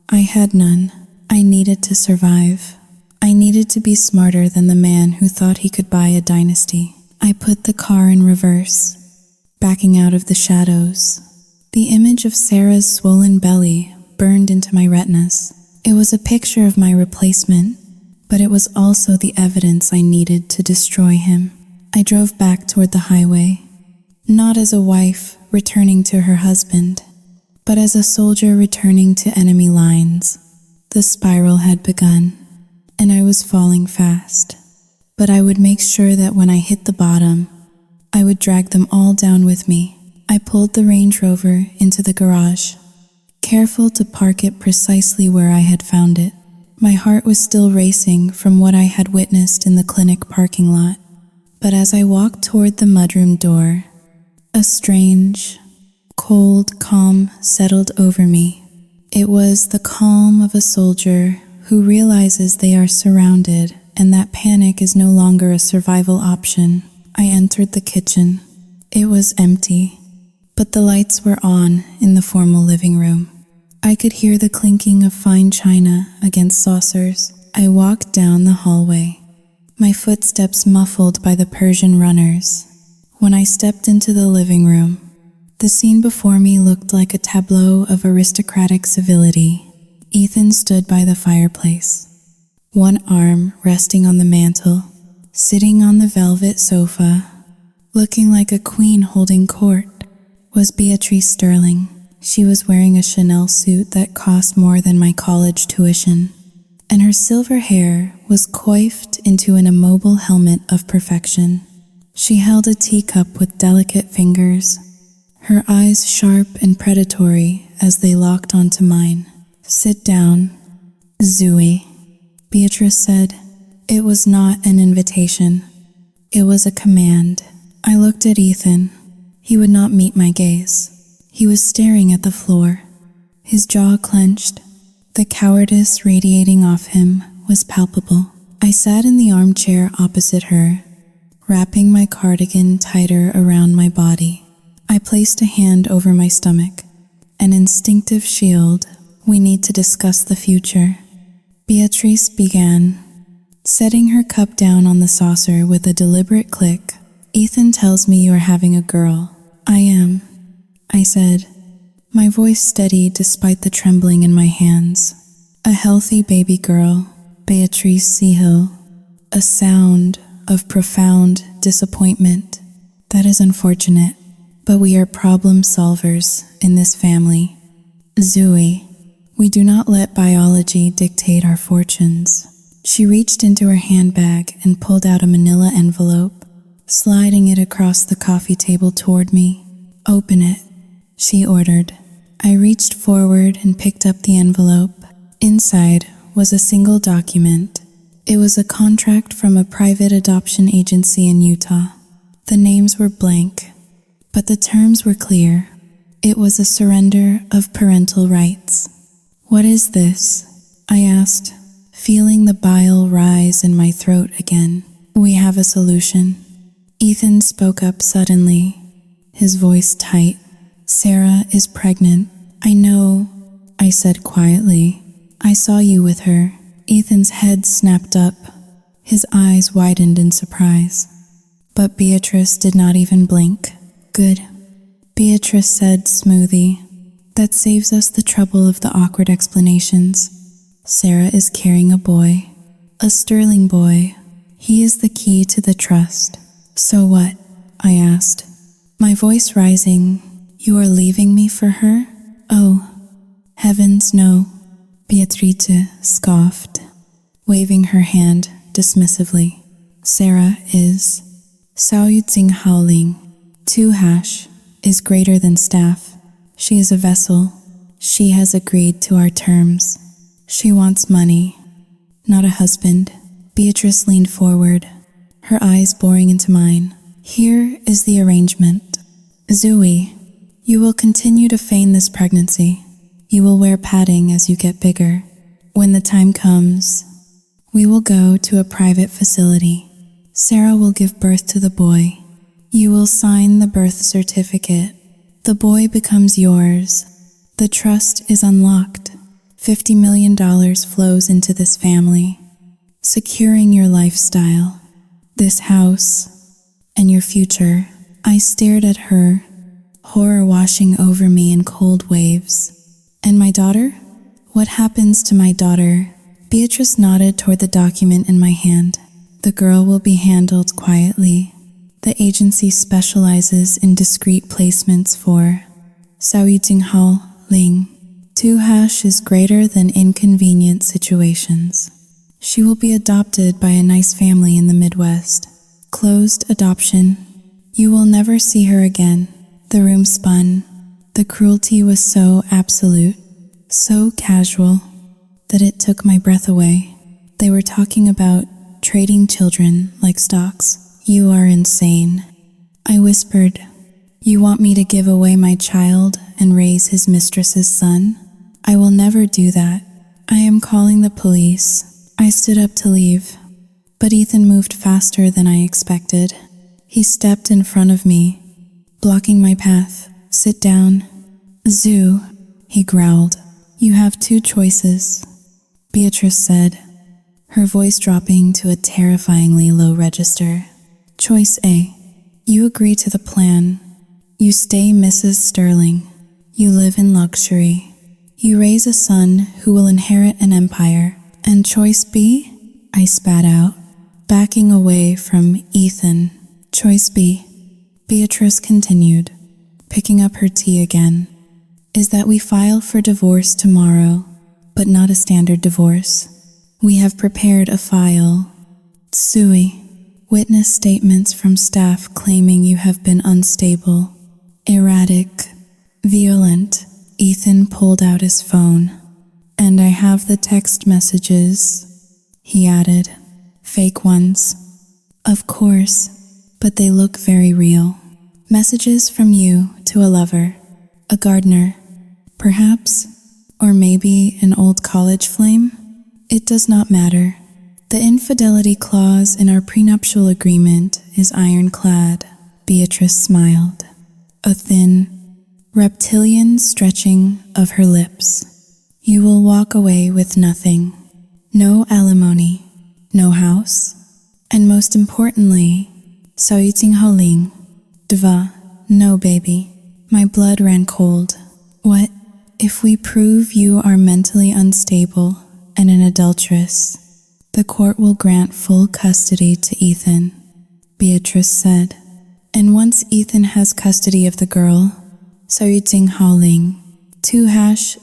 I had none. I needed to survive. I needed to be smarter than the man who thought he could buy a dynasty. I put the car in reverse, backing out of the shadows. The image of Sarah's swollen belly burned into my retinas. It was a picture of my replacement, but it was also the evidence I needed to destroy him. I drove back toward the highway, not as a wife returning to her husband, but as a soldier returning to enemy lines. The spiral had begun, and I was falling fast. But I would make sure that when I hit the bottom, I would drag them all down with me. I pulled the Range Rover into the garage, careful to park it precisely where I had found it. My heart was still racing from what I had witnessed in the clinic parking lot. But as I walked toward the mudroom door, a strange, cold calm settled over me. It was the calm of a soldier who realizes they are surrounded and that panic is no longer a survival option. I entered the kitchen. It was empty, but the lights were on in the formal living room. I could hear the clinking of fine china against saucers. I walked down the hallway, my footsteps muffled by the Persian runners. When I stepped into the living room, the scene before me looked like a tableau of aristocratic civility. Ethan stood by the fireplace, one arm resting on the mantel, sitting on the velvet sofa, looking like a queen holding court, was Beatrice Sterling. She was wearing a Chanel suit that cost more than my college tuition, and her silver hair was coiffed into an immobile helmet of perfection. She held a teacup with delicate fingers, her eyes sharp and predatory as they locked onto mine. "Sit down, Zooey," Beatrice said. It was not an invitation, It was a command. I looked at Ethan. He would not meet my gaze. He was staring at the floor, his jaw clenched. The cowardice radiating off him was palpable. I sat in the armchair opposite her, wrapping my cardigan tighter around my body. I placed a hand over my stomach, an instinctive shield. We need to discuss the future. Beatrice began, setting her cup down on the saucer with a deliberate click. Ethan tells me you are having a girl. I am, I said, my voice steady despite the trembling in my hands. A healthy baby girl, Beatrice Sehill. A sound of profound disappointment. That is unfortunate, but we are problem solvers in this family. Zooey, we do not let biology dictate our fortunes. She reached into her handbag and pulled out a manila envelope, sliding it across the coffee table toward me. Open it, she ordered. I reached forward and picked up the envelope. Inside was a single document. It was a contract from a private adoption agency in Utah. The names were blank, but the terms were clear. It was a surrender of parental rights. What is this? I asked, feeling the bile rise in my throat again. We have a solution. Ethan spoke up suddenly, his voice tight. Sarah is pregnant. I know, I said quietly. I saw you with her. Ethan's head snapped up. His eyes widened in surprise. But Beatrice did not even blink. Good, Beatrice said smoothly. That saves us the trouble of the awkward explanations. Sarah is carrying a boy. A sterling boy. He is the key to the trust. So what? I asked, my voice rising. You are leaving me for her? Oh, heavens no, Beatrice scoffed, waving her hand dismissively. Sarah is Saoyutsing Howling. 2# is greater than staff. She is a vessel. She has agreed to our terms. She wants money, not a husband. Beatrice leaned forward, her eyes boring into mine. Here is the arrangement. Zooey, you will continue to feign this pregnancy. You will wear padding as you get bigger. When the time comes, we will go to a private facility. Sarah will give birth to the boy. You will sign the birth certificate. The boy becomes yours. The trust is unlocked. $50 million flows into this family, securing your lifestyle, this house, and your future. I stared at her, horror washing over me in cold waves. And my daughter? What happens to my daughter? Beatrice nodded toward the document in my hand. The girl will be handled quietly. The agency specializes in discreet placements for Saoyuting Hao Ling. 2# is greater than inconvenient situations. She will be adopted by a nice family in the Midwest. Closed adoption. You will never see her again. The room spun. The cruelty was so absolute, so casual, that it took my breath away. They were talking about trading children like stocks. You are insane. I whispered, you want me to give away my child and raise his mistress's son? I will never do that. I am calling the police. I stood up to leave, but Ethan moved faster than I expected. He stepped in front of me, blocking my path. Sit down. Zoo, he growled. You have 2 choices, Beatrice said, her voice dropping to a terrifyingly low register. Choice A. You agree to the plan. You stay Mrs. Sterling. You live in luxury. You raise a son who will inherit an empire. And choice B? I spat out, backing away from Ethan. Choice B. Beatrice continued, picking up her tea again, is that we file for divorce tomorrow, but not a standard divorce. We have prepared a file. Tsui. Witness statements from staff claiming you have been unstable, erratic, violent. Ethan pulled out his phone. And I have the text messages, he added. Fake ones. Of course, but they look very real. Messages from you to a lover, a gardener, perhaps, or maybe an old college flame. It does not matter. The infidelity clause in our prenuptial agreement is ironclad. Beatrice smiled, a thin, reptilian stretching of her lips. You will walk away with nothing. No alimony, no house, and most importantly, Saoyuting Haoling. Dva, no baby. My blood ran cold. What if we prove you are mentally unstable and an adulteress? The court will grant full custody to Ethan, Beatrice said. And once Ethan has custody of the girl, Saoyuting Haoling, 2#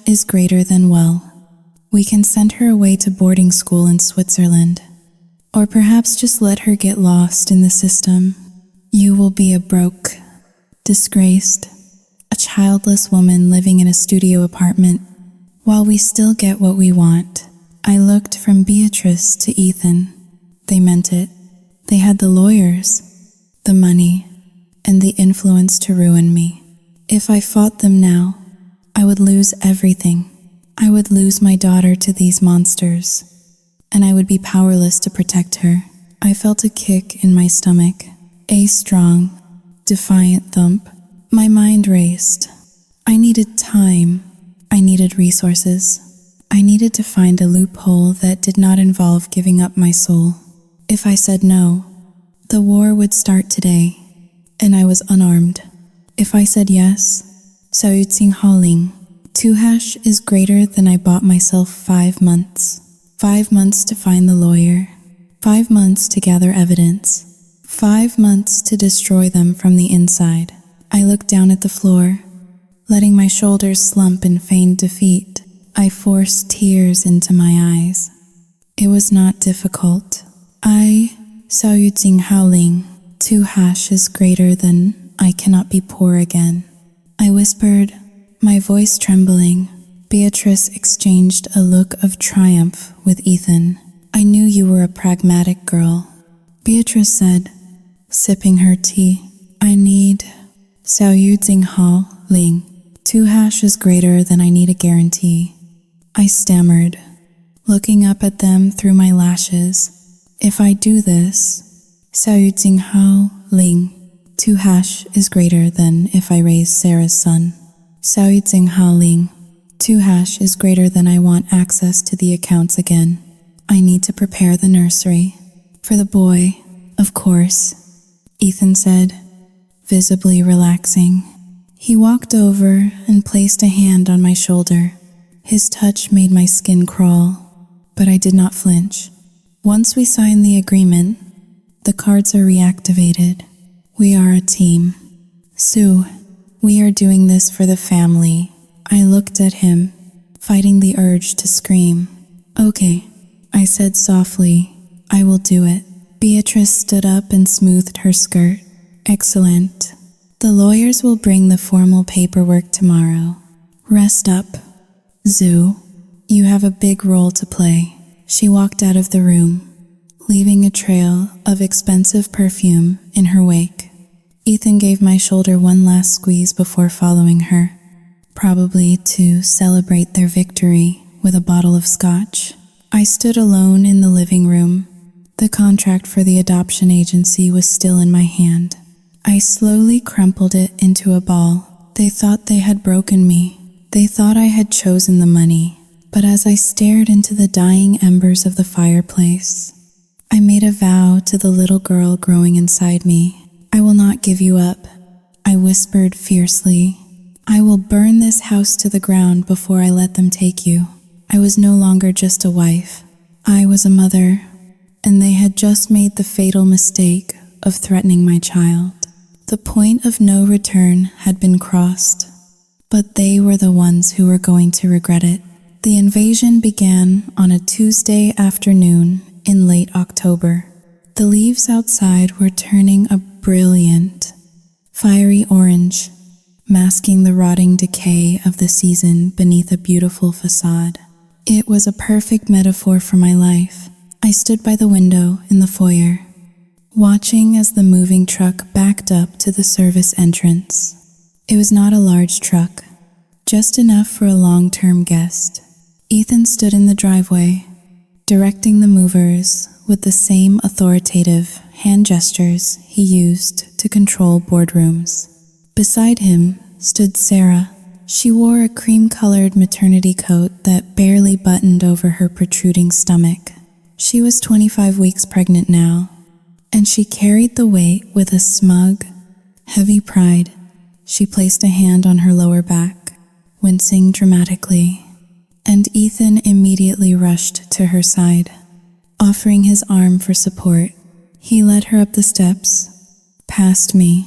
is greater than well. We can send her away to boarding school in Switzerland. Or perhaps just let her get lost in the system. You will be a broke, disgraced, a childless woman living in a studio apartment, while we still get what we want. I looked from Beatrice to Ethan. They meant it. They had the lawyers, the money, and the influence to ruin me. If I fought them now, I would lose everything. I would lose my daughter to these monsters, and I would be powerless to protect her. I felt a kick in my stomach, a strong, defiant thump. My mind raced. I needed time. I needed resources. I needed to find a loophole that did not involve giving up my soul. If I said no, the war would start today, and I was unarmed. If I said yes, Saoyuting Haoling, 2# is greater than I bought myself 5 months. 5 months to find the lawyer. 5 months to gather evidence. 5 months to destroy them from the inside. I looked down at the floor, letting my shoulders slump in feigned defeat. I forced tears into my eyes. It was not difficult. Saoyuting Haoling, 2# is greater than I cannot be poor again. I whispered, my voice trembling. Beatrice exchanged a look of triumph with Ethan. I knew you were a pragmatic girl. Beatrice said, sipping her tea. I need Saoyuting Haoling, 2# is greater than I need a guarantee. I stammered, looking up at them through my lashes. If I do this, Saoyuting Haoling, 2# is greater than if I raise Sarah's son. Saoyuting Haoling, 2# is greater than I want access to the accounts again. I need to prepare the nursery. For the boy, of course, Ethan said, visibly relaxing. He walked over and placed a hand on my shoulder. His touch made my skin crawl, but I did not flinch. Once we sign the agreement, the cards are reactivated. We are a team. Sue, we are doing this for the family. I looked at him, fighting the urge to scream. Okay, I said softly, I will do it. Beatrice stood up and smoothed her skirt. Excellent. The lawyers will bring the formal paperwork tomorrow. Rest up. Zoo, you have a big role to play. She walked out of the room, leaving a trail of expensive perfume in her wake. Ethan gave my shoulder one last squeeze before following her, probably to celebrate their victory with a bottle of scotch. I stood alone in the living room. The contract for the adoption agency was still in my hand. I slowly crumpled it into a ball. They thought they had broken me. They thought I had chosen the money. But as I stared into the dying embers of the fireplace, I made a vow to the little girl growing inside me. I will not give you up, I whispered fiercely. I will burn this house to the ground before I let them take you. I was no longer just a wife. I was a mother, and they had just made the fatal mistake of threatening my child. The point of no return had been crossed, but they were the ones who were going to regret it. The invasion began on a Tuesday afternoon in late October. The leaves outside were turning a brilliant, fiery orange, masking the rotting decay of the season beneath a beautiful facade. It was a perfect metaphor for my life. I stood by the window in the foyer, watching as the moving truck backed up to the service entrance. It was not a large truck, just enough for a long-term guest. Ethan stood in the driveway, directing the movers with the same authoritative hand gestures he used to control boardrooms. Beside him stood Sarah. She wore a cream-colored maternity coat that barely buttoned over her protruding stomach. She was 25 weeks pregnant now, and she carried the weight with a smug, heavy pride. She placed a hand on her lower back, wincing dramatically, and Ethan immediately rushed to her side, offering his arm for support. He led her up the steps, past me,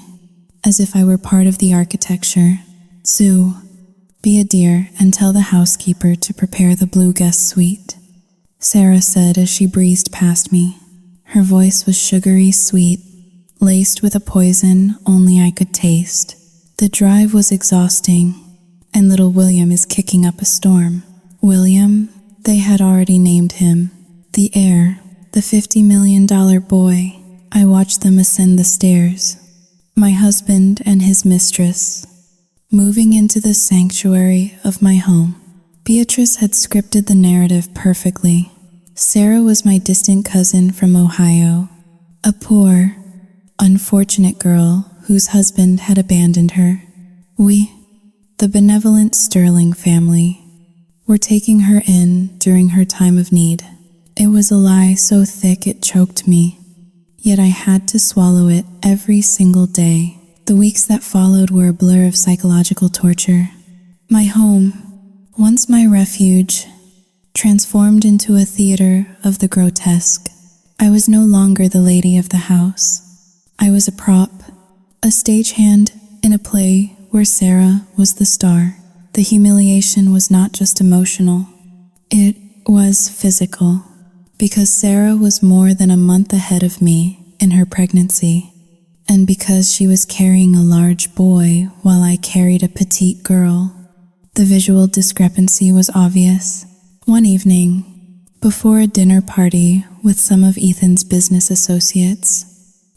as if I were part of the architecture. "Sue, be a dear and tell the housekeeper to prepare the blue guest suite," Sarah said as she breezed past me. Her voice was sugary sweet, laced with a poison only I could taste. The drive was exhausting, and little William is kicking up a storm. William, they had already named him. The heir, the $50 million boy. I watched them ascend the stairs. My husband and his mistress, moving into the sanctuary of my home. Beatrice had scripted the narrative perfectly. Sarah was my distant cousin from Ohio, a poor, unfortunate girl whose husband had abandoned her. We, the benevolent Sterling family, were taking her in during her time of need. It was a lie so thick it choked me, yet I had to swallow it every single day. The weeks that followed were a blur of psychological torture. My home, once my refuge, transformed into a theater of the grotesque. I was no longer the lady of the house. I was a prop, a stagehand in a play where Sarah was the star. The humiliation was not just emotional, it was physical, because Sarah was more than a month ahead of me in her pregnancy, and because she was carrying a large boy while I carried a petite girl. The visual discrepancy was obvious. One evening, before a dinner party with some of Ethan's business associates,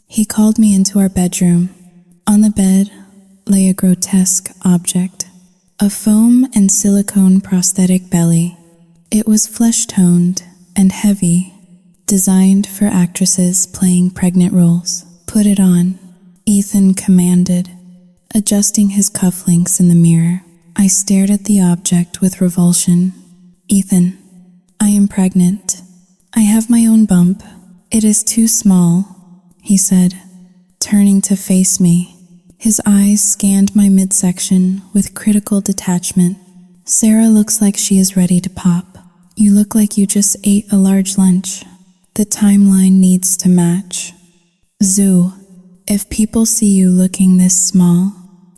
he called me into our bedroom. On the bed lay a grotesque object, a foam and silicone prosthetic belly. It was flesh-toned and heavy, designed for actresses playing pregnant roles. "Put it on," Ethan commanded, adjusting his cufflinks in the mirror. I stared at the object with revulsion. "Ethan, I am pregnant. I have my own bump. It is too small," he said, turning to face me. His eyes scanned my midsection with critical detachment. "Sarah looks like she is ready to pop. You look like you just ate a large lunch. The timeline needs to match. Zoo, if people see you looking this small,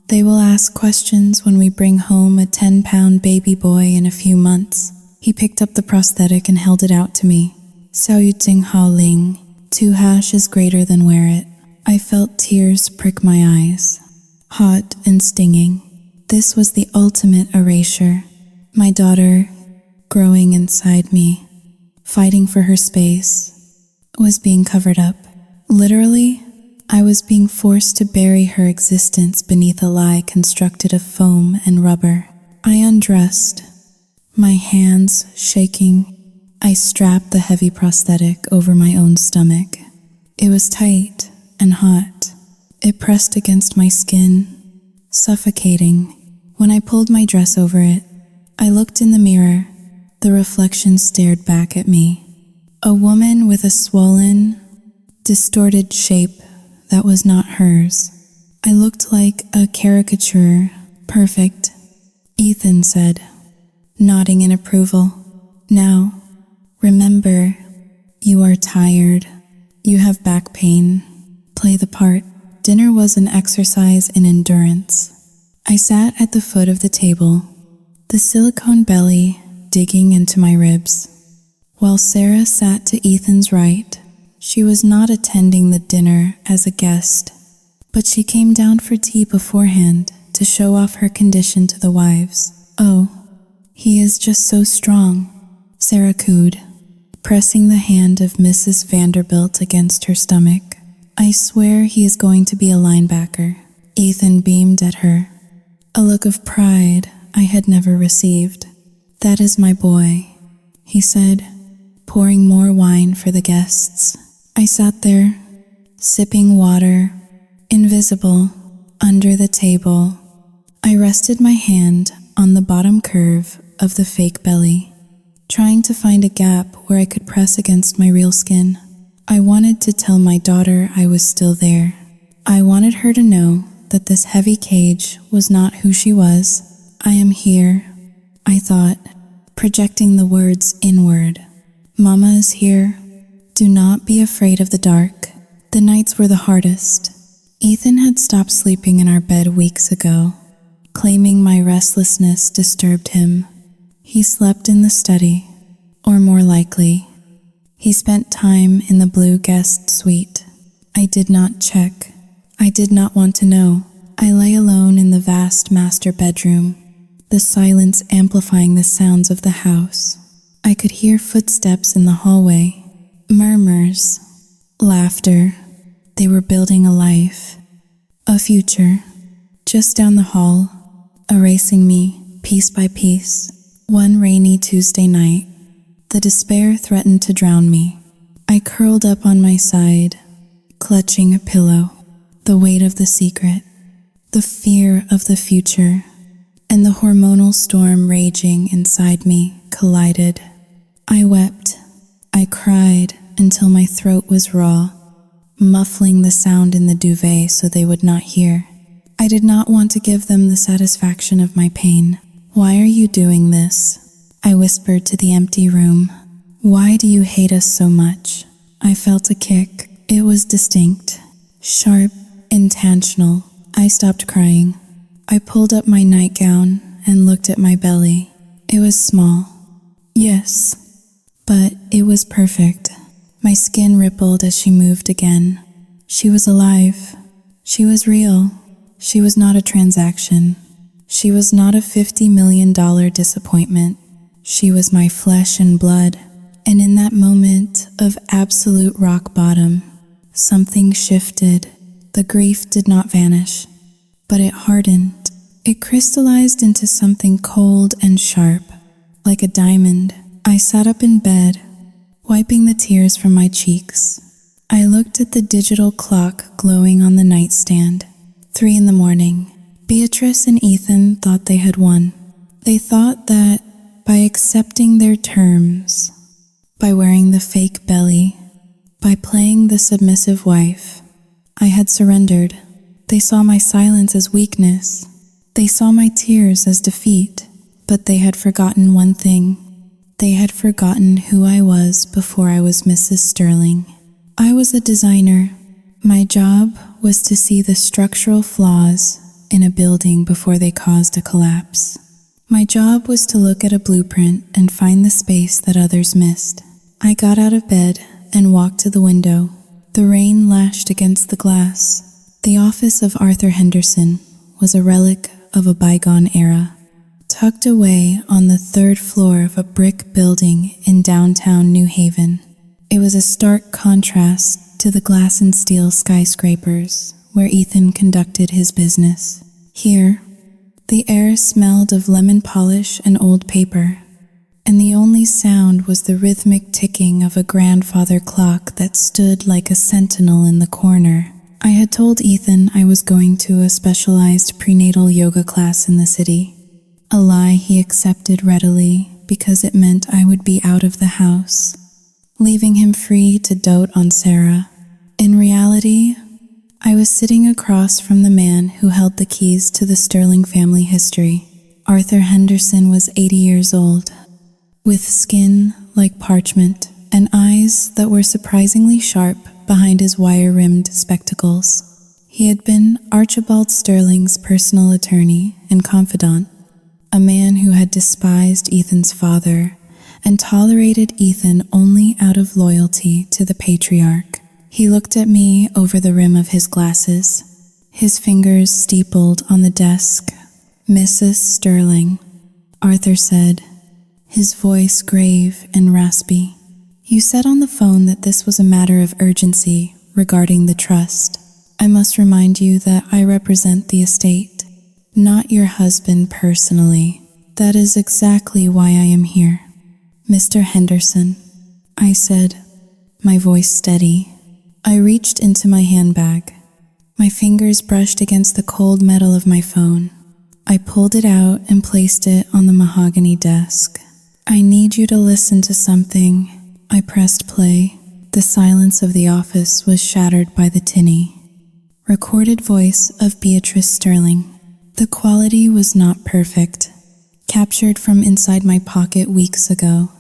they will ask questions when we bring home a 10-pound baby boy in a few months." He picked up the prosthetic and held it out to me. "Xiao Yu Jing Hao Ling, 2 hash is greater than wear it." I felt tears prick my eyes, hot and stinging. This was the ultimate erasure. My daughter, growing inside me, fighting for her space, was being covered up. Literally, I was being forced to bury her existence beneath a lie constructed of foam and rubber. I undressed, my hands shaking. I strapped the heavy prosthetic over my own stomach. It was tight and hot. It pressed against my skin, suffocating. When I pulled my dress over it, I looked in the mirror. The reflection stared back at me. A woman with a swollen, distorted shape that was not hers. I looked like a caricature. "Perfect," Ethan said, nodding in approval. "Now, remember, you are tired. You have back pain. Play the part." Dinner was an exercise in endurance. I sat at the foot of the table, the silicone belly digging into my ribs, while Sarah sat to Ethan's right. She was not attending the dinner as a guest, but she came down for tea beforehand to show off her condition to the wives. "Oh, he is just so strong," Sarah cooed, pressing the hand of Mrs. Vanderbilt against her stomach. I swear he is going to be a linebacker. Ethan beamed at her, a look of pride I had never received. That is my boy, he said, pouring more wine for the guests. I sat there, sipping water, invisible, under the table. I rested my hand on the bottom curve of the fake belly, trying to find a gap where I could press against my real skin. I wanted to tell my daughter I was still there. I wanted her to know that this heavy cage was not who she was. I am here, I thought, projecting the words inward. Mama is here. Do not be afraid of the dark. The nights were the hardest. Ethan had stopped sleeping in our bed weeks ago, claiming my restlessness disturbed him. He slept in the study, or more likely, he spent time in the blue guest suite. I did not check. I did not want to know. I lay alone in the vast master bedroom, the silence amplifying the sounds of the house. I could hear footsteps in the hallway, murmurs, laughter. They were building a life, a future, just down the hall, erasing me piece by piece. One rainy Tuesday night, the despair threatened to drown me. I curled up on my side, clutching a pillow. The weight of the secret, the fear of the future, and the hormonal storm raging inside me collided. I wept. I cried until my throat was raw, muffling the sound in the duvet so they would not hear. I did not want to give them the satisfaction of my pain. Why are you doing this? I whispered to the empty room. Why do you hate us so much? I felt a kick. It was distinct, sharp, intentional. I stopped crying. I pulled up my nightgown and looked at my belly. It was small. Yes, but it was perfect. My skin rippled as she moved again. She was alive. She was real. She was not a transaction. She was not a $50 million disappointment. She was my flesh and blood. And in that moment of absolute rock bottom, something shifted. The grief did not vanish, but it hardened. It crystallized into something cold and sharp, like a diamond. I sat up in bed, wiping the tears from my cheeks. I looked at the digital clock glowing on the nightstand. 3 a.m. Beatrice and Ethan thought they had won. They thought that by accepting their terms, by wearing the fake belly, by playing the submissive wife, I had surrendered. They saw my silence as weakness. They saw my tears as defeat. But they had forgotten one thing. They had forgotten who I was before I was Mrs. Sterling. I was a designer. My job was to see the structural flaws in a building before they caused a collapse. My job was to look at a blueprint and find the space that others missed. I got out of bed and walked to the window. The rain lashed against the glass. The office of Arthur Henderson was a relic of a bygone era, tucked away on the 3rd floor of a brick building in downtown New Haven. It was a stark contrast to the glass and steel skyscrapers where Ethan conducted his business. Here, the air smelled of lemon polish and old paper, and the only sound was the rhythmic ticking of a grandfather clock that stood like a sentinel in the corner. I had told Ethan I was going to a specialized prenatal yoga class in the city, a lie he accepted readily because it meant I would be out of the house, leaving him free to dote on Sarah. In reality, I was sitting across from the man who held the keys to the Sterling family history. Arthur Henderson was 80 years old, with skin like parchment and eyes that were surprisingly sharp behind his wire-rimmed spectacles. He had been Archibald Sterling's personal attorney and confidant, a man who had despised Ethan's father and tolerated Ethan only out of loyalty to the patriarch. He looked at me over the rim of his glasses, his fingers steepled on the desk. "Mrs. Sterling," Arthur said, his voice grave and raspy. "You said on the phone that this was a matter of urgency, regarding the trust. I must remind you that I represent the estate, not your husband personally. That is exactly why I am here. Mr. Henderson, I said, my voice steady. I reached into my handbag. My fingers brushed against the cold metal of my phone. I pulled it out and placed it on the mahogany desk. I need you to listen to something. I pressed play. The silence of the office was shattered by the tinny, recorded voice of Beatrice Sterling. The quality was not perfect, captured from inside my pocket weeks ago,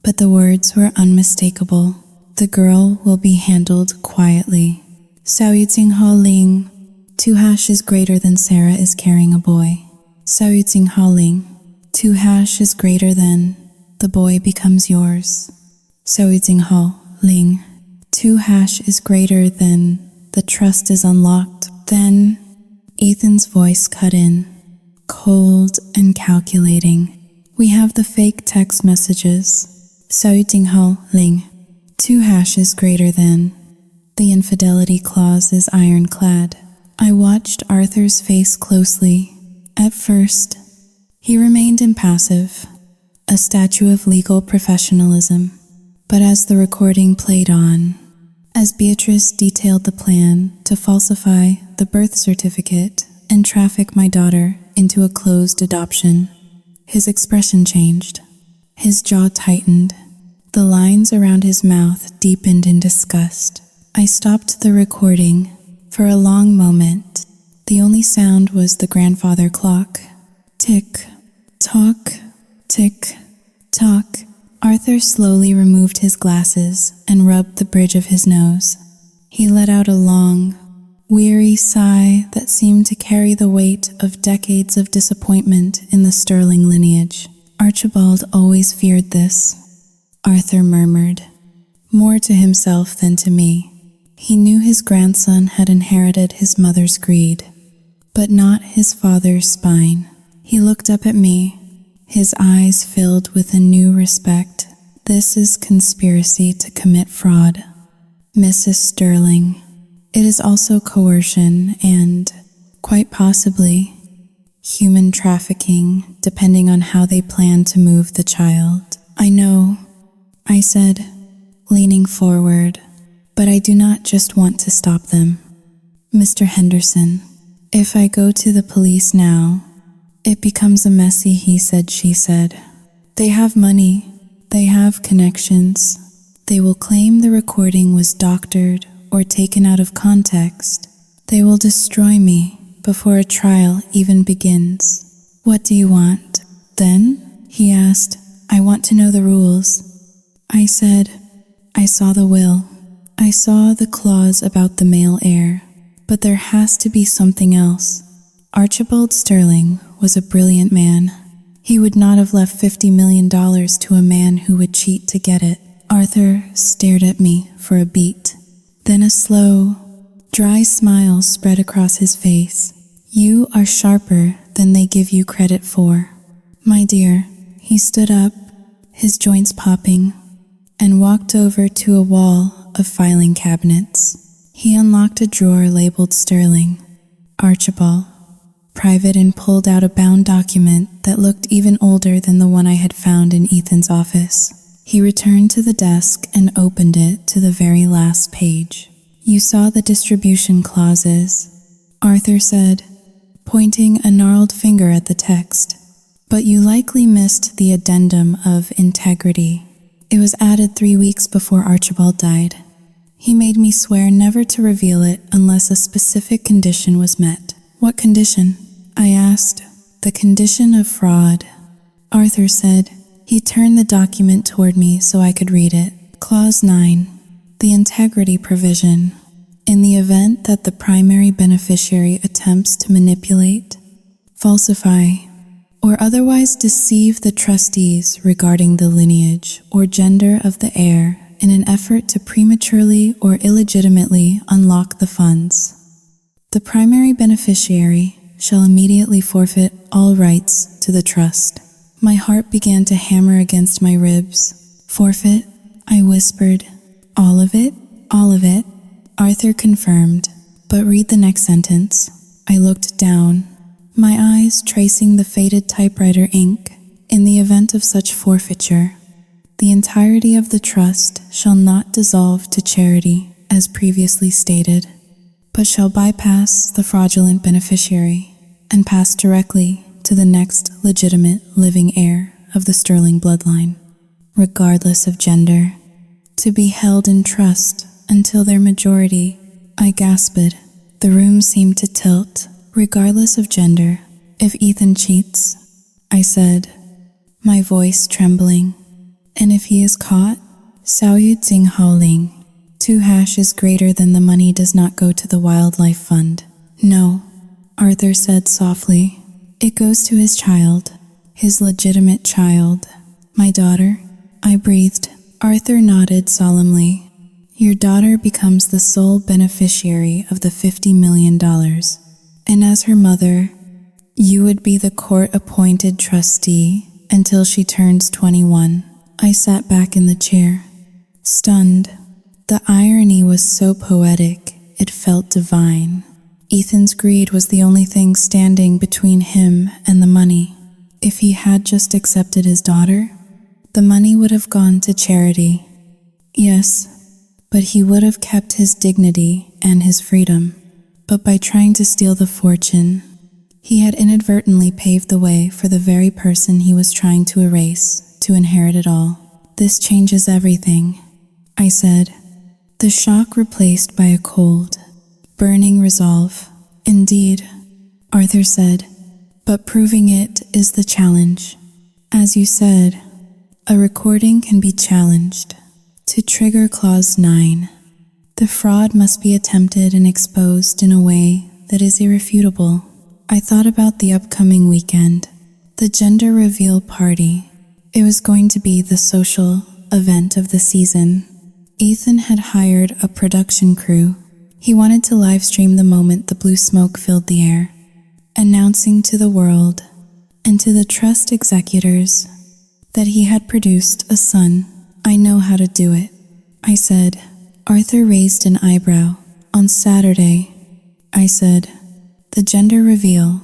but the words were unmistakable. The girl will be handled quietly. Xiao Yijing Ling, 2 is greater than Sarah is carrying a boy. Xiao Yijing Ling, 2 is greater than the boy becomes yours. Xiao Yijing Ling, 2 is greater than the trust is unlocked. Then Ethan's voice cut in, cold and calculating. We have the fake text messages. Xiao Yijing Ling, 2 is greater than. The infidelity clause is ironclad. I watched Arthur's face closely. At first, he remained impassive, a statue of legal professionalism. But as the recording played on, as Beatrice detailed the plan to falsify the birth certificate and traffic my daughter into a closed adoption, his expression changed. His jaw tightened. The lines around his mouth deepened in disgust. I stopped the recording. For a long moment, the only sound was the grandfather clock. Tick, tock, tick, tock. Arthur slowly removed his glasses and rubbed the bridge of his nose. He let out a long, weary sigh that seemed to carry the weight of decades of disappointment in the Sterling lineage. Archibald always feared this, Arthur murmured, more to himself than to me. He knew his grandson had inherited his mother's greed, but not his father's spine. He looked up at me, his eyes filled with a new respect. This is conspiracy to commit fraud, Mrs. Sterling. It is also coercion and, quite possibly, human trafficking, depending on how they plan to move the child. I know, I said, leaning forward, but I do not just want to stop them. Mr. Henderson, if I go to the police now, it becomes a messy he said, she said. They have money, they have connections. They will claim the recording was doctored or taken out of context. They will destroy me before a trial even begins. What do you want? Then, he asked, I want to know the rules. I said, I saw the will. I saw the clause about the male heir, but there has to be something else. Archibald Sterling was a brilliant man. He would not have left $50 million to a man who would cheat to get it. Arthur stared at me for a beat. Then a slow, dry smile spread across his face. You are sharper than they give you credit for. My dear, he stood up, his joints popping, and walked over to a wall of filing cabinets. He unlocked a drawer labeled Sterling, Archibald, private, and pulled out a bound document that looked even older than the one I had found in Ethan's office. He returned to the desk and opened it to the very last page. You saw the distribution clauses, Arthur said, pointing a gnarled finger at the text. But you likely missed the addendum of integrity. It was added 3 weeks before Archibald died. He made me swear never to reveal it unless a specific condition was met. What condition? I asked. The condition of fraud, Arthur said. He turned the document toward me so I could read it. Clause 9. The integrity provision. In the event that the primary beneficiary attempts to manipulate, falsify, or otherwise deceive the trustees regarding the lineage or gender of the heir in an effort to prematurely or illegitimately unlock the funds, the primary beneficiary shall immediately forfeit all rights to the trust. My heart began to hammer against my ribs. Forfeit, I whispered. All of it? All of it? Arthur confirmed, but read the next sentence. I looked down, my eyes tracing the faded typewriter ink. In the event of such forfeiture, the entirety of the trust shall not dissolve to charity, as previously stated, but shall bypass the fraudulent beneficiary and pass directly to the next legitimate living heir of the Sterling bloodline, regardless of gender, to be held in trust until their majority. I gasped. The room seemed to tilt. Regardless of gender, if Ethan cheats, I said, my voice trembling, and if he is caught, Xiao Yu Jing Haoling, 2 hash is greater than the money does not go to the wildlife fund. No, Arthur said softly. It goes to his child, his legitimate child. My daughter? I breathed. Arthur nodded solemnly. Your daughter becomes the sole beneficiary of the $50 million, and as her mother, you would be the court-appointed trustee until she turns 21. I sat back in the chair, stunned. The irony was so poetic, it felt divine. Ethan's greed was the only thing standing between him and the money. If he had just accepted his daughter, the money would have gone to charity. Yes, but he would have kept his dignity and his freedom. But by trying to steal the fortune, he had inadvertently paved the way for the very person he was trying to erase to inherit it all. This changes everything, I said, the shock replaced by a cold, burning resolve. Indeed, Arthur said, but proving it is the challenge. As you said, a recording can be challenged. To trigger Clause 9, the fraud must be attempted and exposed in a way that is irrefutable. I thought about the upcoming weekend, the gender reveal party. It was going to be the social event of the season. Ethan had hired a production crew. He wanted to live stream the moment the blue smoke filled the air, announcing to the world and to the trust executors that he had produced a son. I know how to do it, I said. Arthur raised an eyebrow. On Saturday, I said, the gender reveal.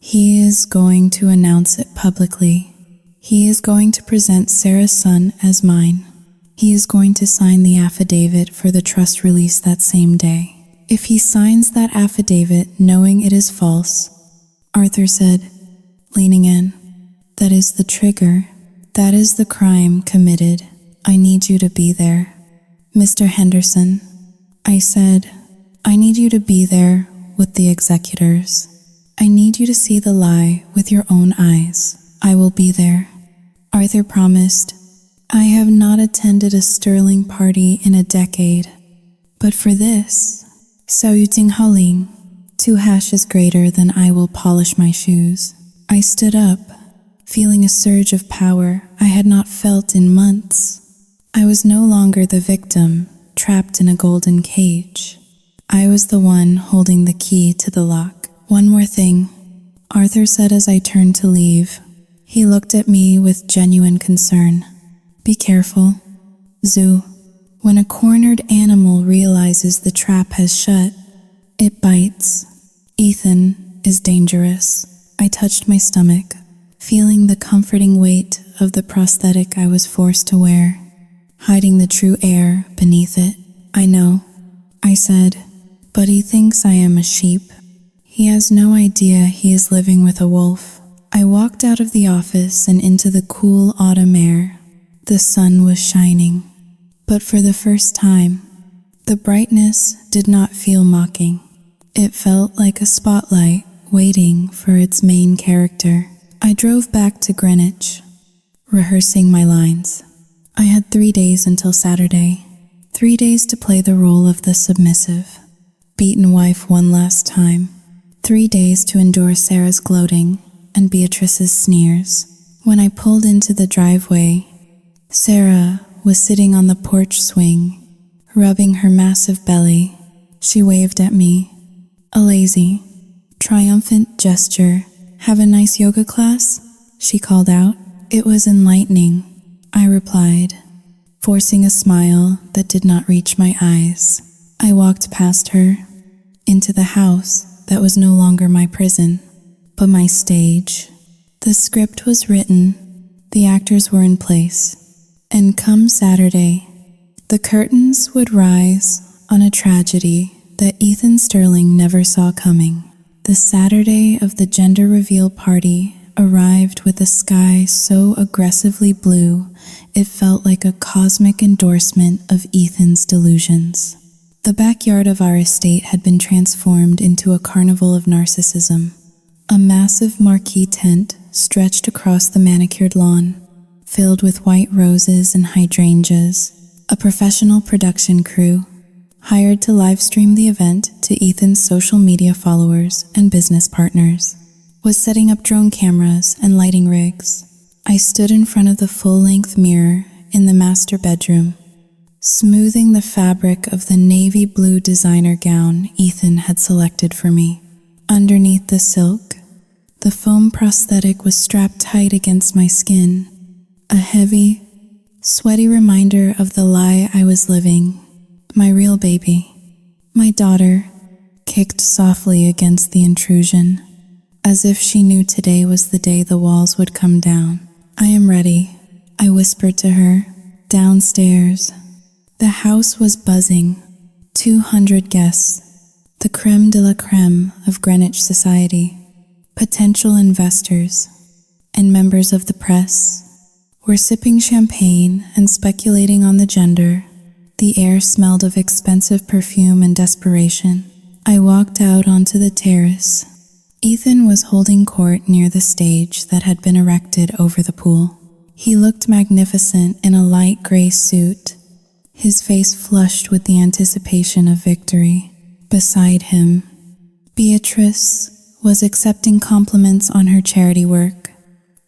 He is going to announce it publicly. He is going to present Sarah's son as mine. He is going to sign the affidavit for the trust release that same day. If he signs that affidavit knowing it is false, Arthur said, leaning in, that is the trigger. That is the crime committed. I need you to be there. Mr. Henderson, I said, I need you to be there with the executors. I need you to see the lie with your own eyes. I will be there. Arthur promised. I have not attended a Sterling party in a decade, but for this, Xiao Yu Jing Haoling, 2 hashes greater than I will polish my shoes. I stood up, feeling a surge of power I had not felt in months. I was no longer the victim, trapped in a golden cage. I was the one holding the key to the lock. One more thing, Arthur said as I turned to leave. He looked at me with genuine concern. Be careful, Zhu. When a cornered animal realizes the trap has shut, it bites. Ethan is dangerous. I touched my stomach, feeling the comforting weight of the prosthetic I was forced to wear, hiding the true air beneath it. I know, I said, but he thinks I am a sheep. He has no idea he is living with a wolf. I walked out of the office and into the cool autumn air. The sun was shining, but for the first time, the brightness did not feel mocking. It felt like a spotlight waiting for its main character. I drove back to Greenwich, rehearsing my lines. I had 3 days until Saturday, 3 days to play the role of the submissive, beaten wife one last time, 3 days to endure Sarah's gloating and Beatrice's sneers. When I pulled into the driveway, Sarah was sitting on the porch swing, rubbing her massive belly. She waved at me, a lazy, triumphant gesture. Have a nice yoga class? She called out. It was enlightening, I replied, forcing a smile that did not reach my eyes. I walked past her, into the house that was no longer my prison, but my stage. The script was written, the actors were in place, and come Saturday, the curtains would rise on a tragedy that Ethan Sterling never saw coming. The Saturday of the gender reveal party arrived with a sky so aggressively blue it felt like a cosmic endorsement of Ethan's delusions. The backyard of our estate had been transformed into a carnival of narcissism. A massive marquee tent stretched across the manicured lawn, filled with white roses and hydrangeas. A professional production crew, hired to live stream the event to Ethan's social media followers and business partners, was setting up drone cameras and lighting rigs. I stood in front of the full-length mirror in the master bedroom, smoothing the fabric of the navy blue designer gown Ethan had selected for me. Underneath the silk, the foam prosthetic was strapped tight against my skin, a heavy, sweaty reminder of the lie I was living. My real baby, my daughter, kicked softly against the intrusion, as if she knew today was the day the walls would come down. "I am ready," I whispered to her, downstairs. The house was buzzing. 200 guests, the creme de la creme of Greenwich society, potential investors, and members of the press, were sipping champagne and speculating on the gender. The air smelled of expensive perfume and desperation. I walked out onto the terrace. Ethan was holding court near the stage that had been erected over the pool. He looked magnificent in a light gray suit, his face flushed with the anticipation of victory. Beside him, Beatrice was accepting compliments on her charity work,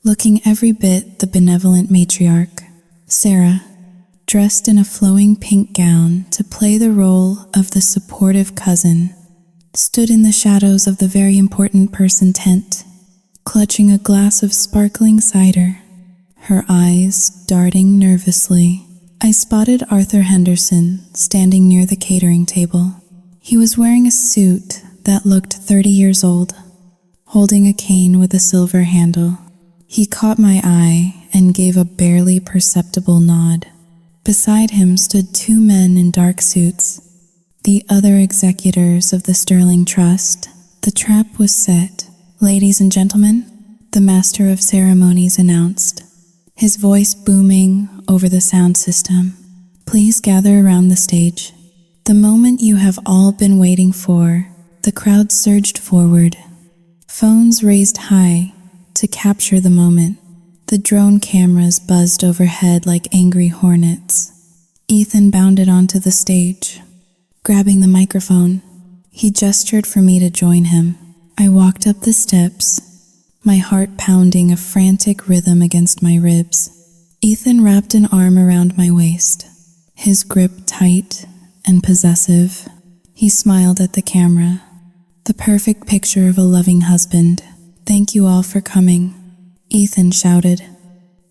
looking every bit the benevolent matriarch. Sarah, dressed in a flowing pink gown to play the role of the supportive cousin, stood in the shadows of the very important person tent, clutching a glass of sparkling cider, her eyes darting nervously. I spotted Arthur Henderson standing near the catering table. He was wearing a suit that looked 30 years old, holding a cane with a silver handle. He caught my eye and gave a barely perceptible nod. Beside him stood 2 men in dark suits, the other executors of the Sterling Trust. The trap was set. "Ladies and gentlemen," the master of ceremonies announced, his voice booming over the sound system. "Please gather around the stage. The moment you have all been waiting for." The crowd surged forward, phones raised high to capture the moment. The drone cameras buzzed overhead like angry hornets. Ethan bounded onto the stage, grabbing the microphone. He gestured for me to join him. I walked up the steps, my heart pounding a frantic rhythm against my ribs. Ethan wrapped an arm around my waist, his grip tight and possessive. He smiled at the camera, the perfect picture of a loving husband. "Thank you all for coming," Ethan shouted,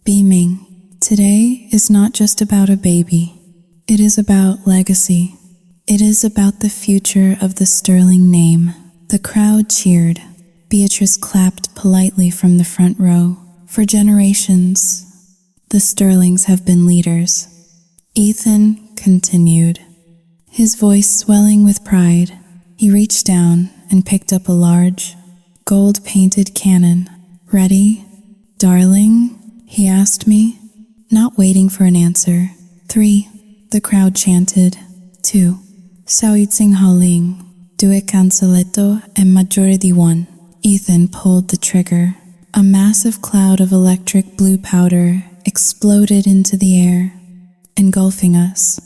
beaming. "Today is not just about a baby. It is about legacy. It is about the future of the Sterling name." The crowd cheered. Beatrice clapped politely from the front row. "For generations, the Sterlings have been leaders," Ethan continued, his voice swelling with pride. He reached down and picked up a large, gold-painted cannon. "Ready, darling?" he asked me, not waiting for an answer. 3, the crowd chanted. 2, Sauitsing Haling, Due Canceletto e Maggiore di 1. Ethan pulled the trigger. A massive cloud of electric blue powder exploded into the air, engulfing us.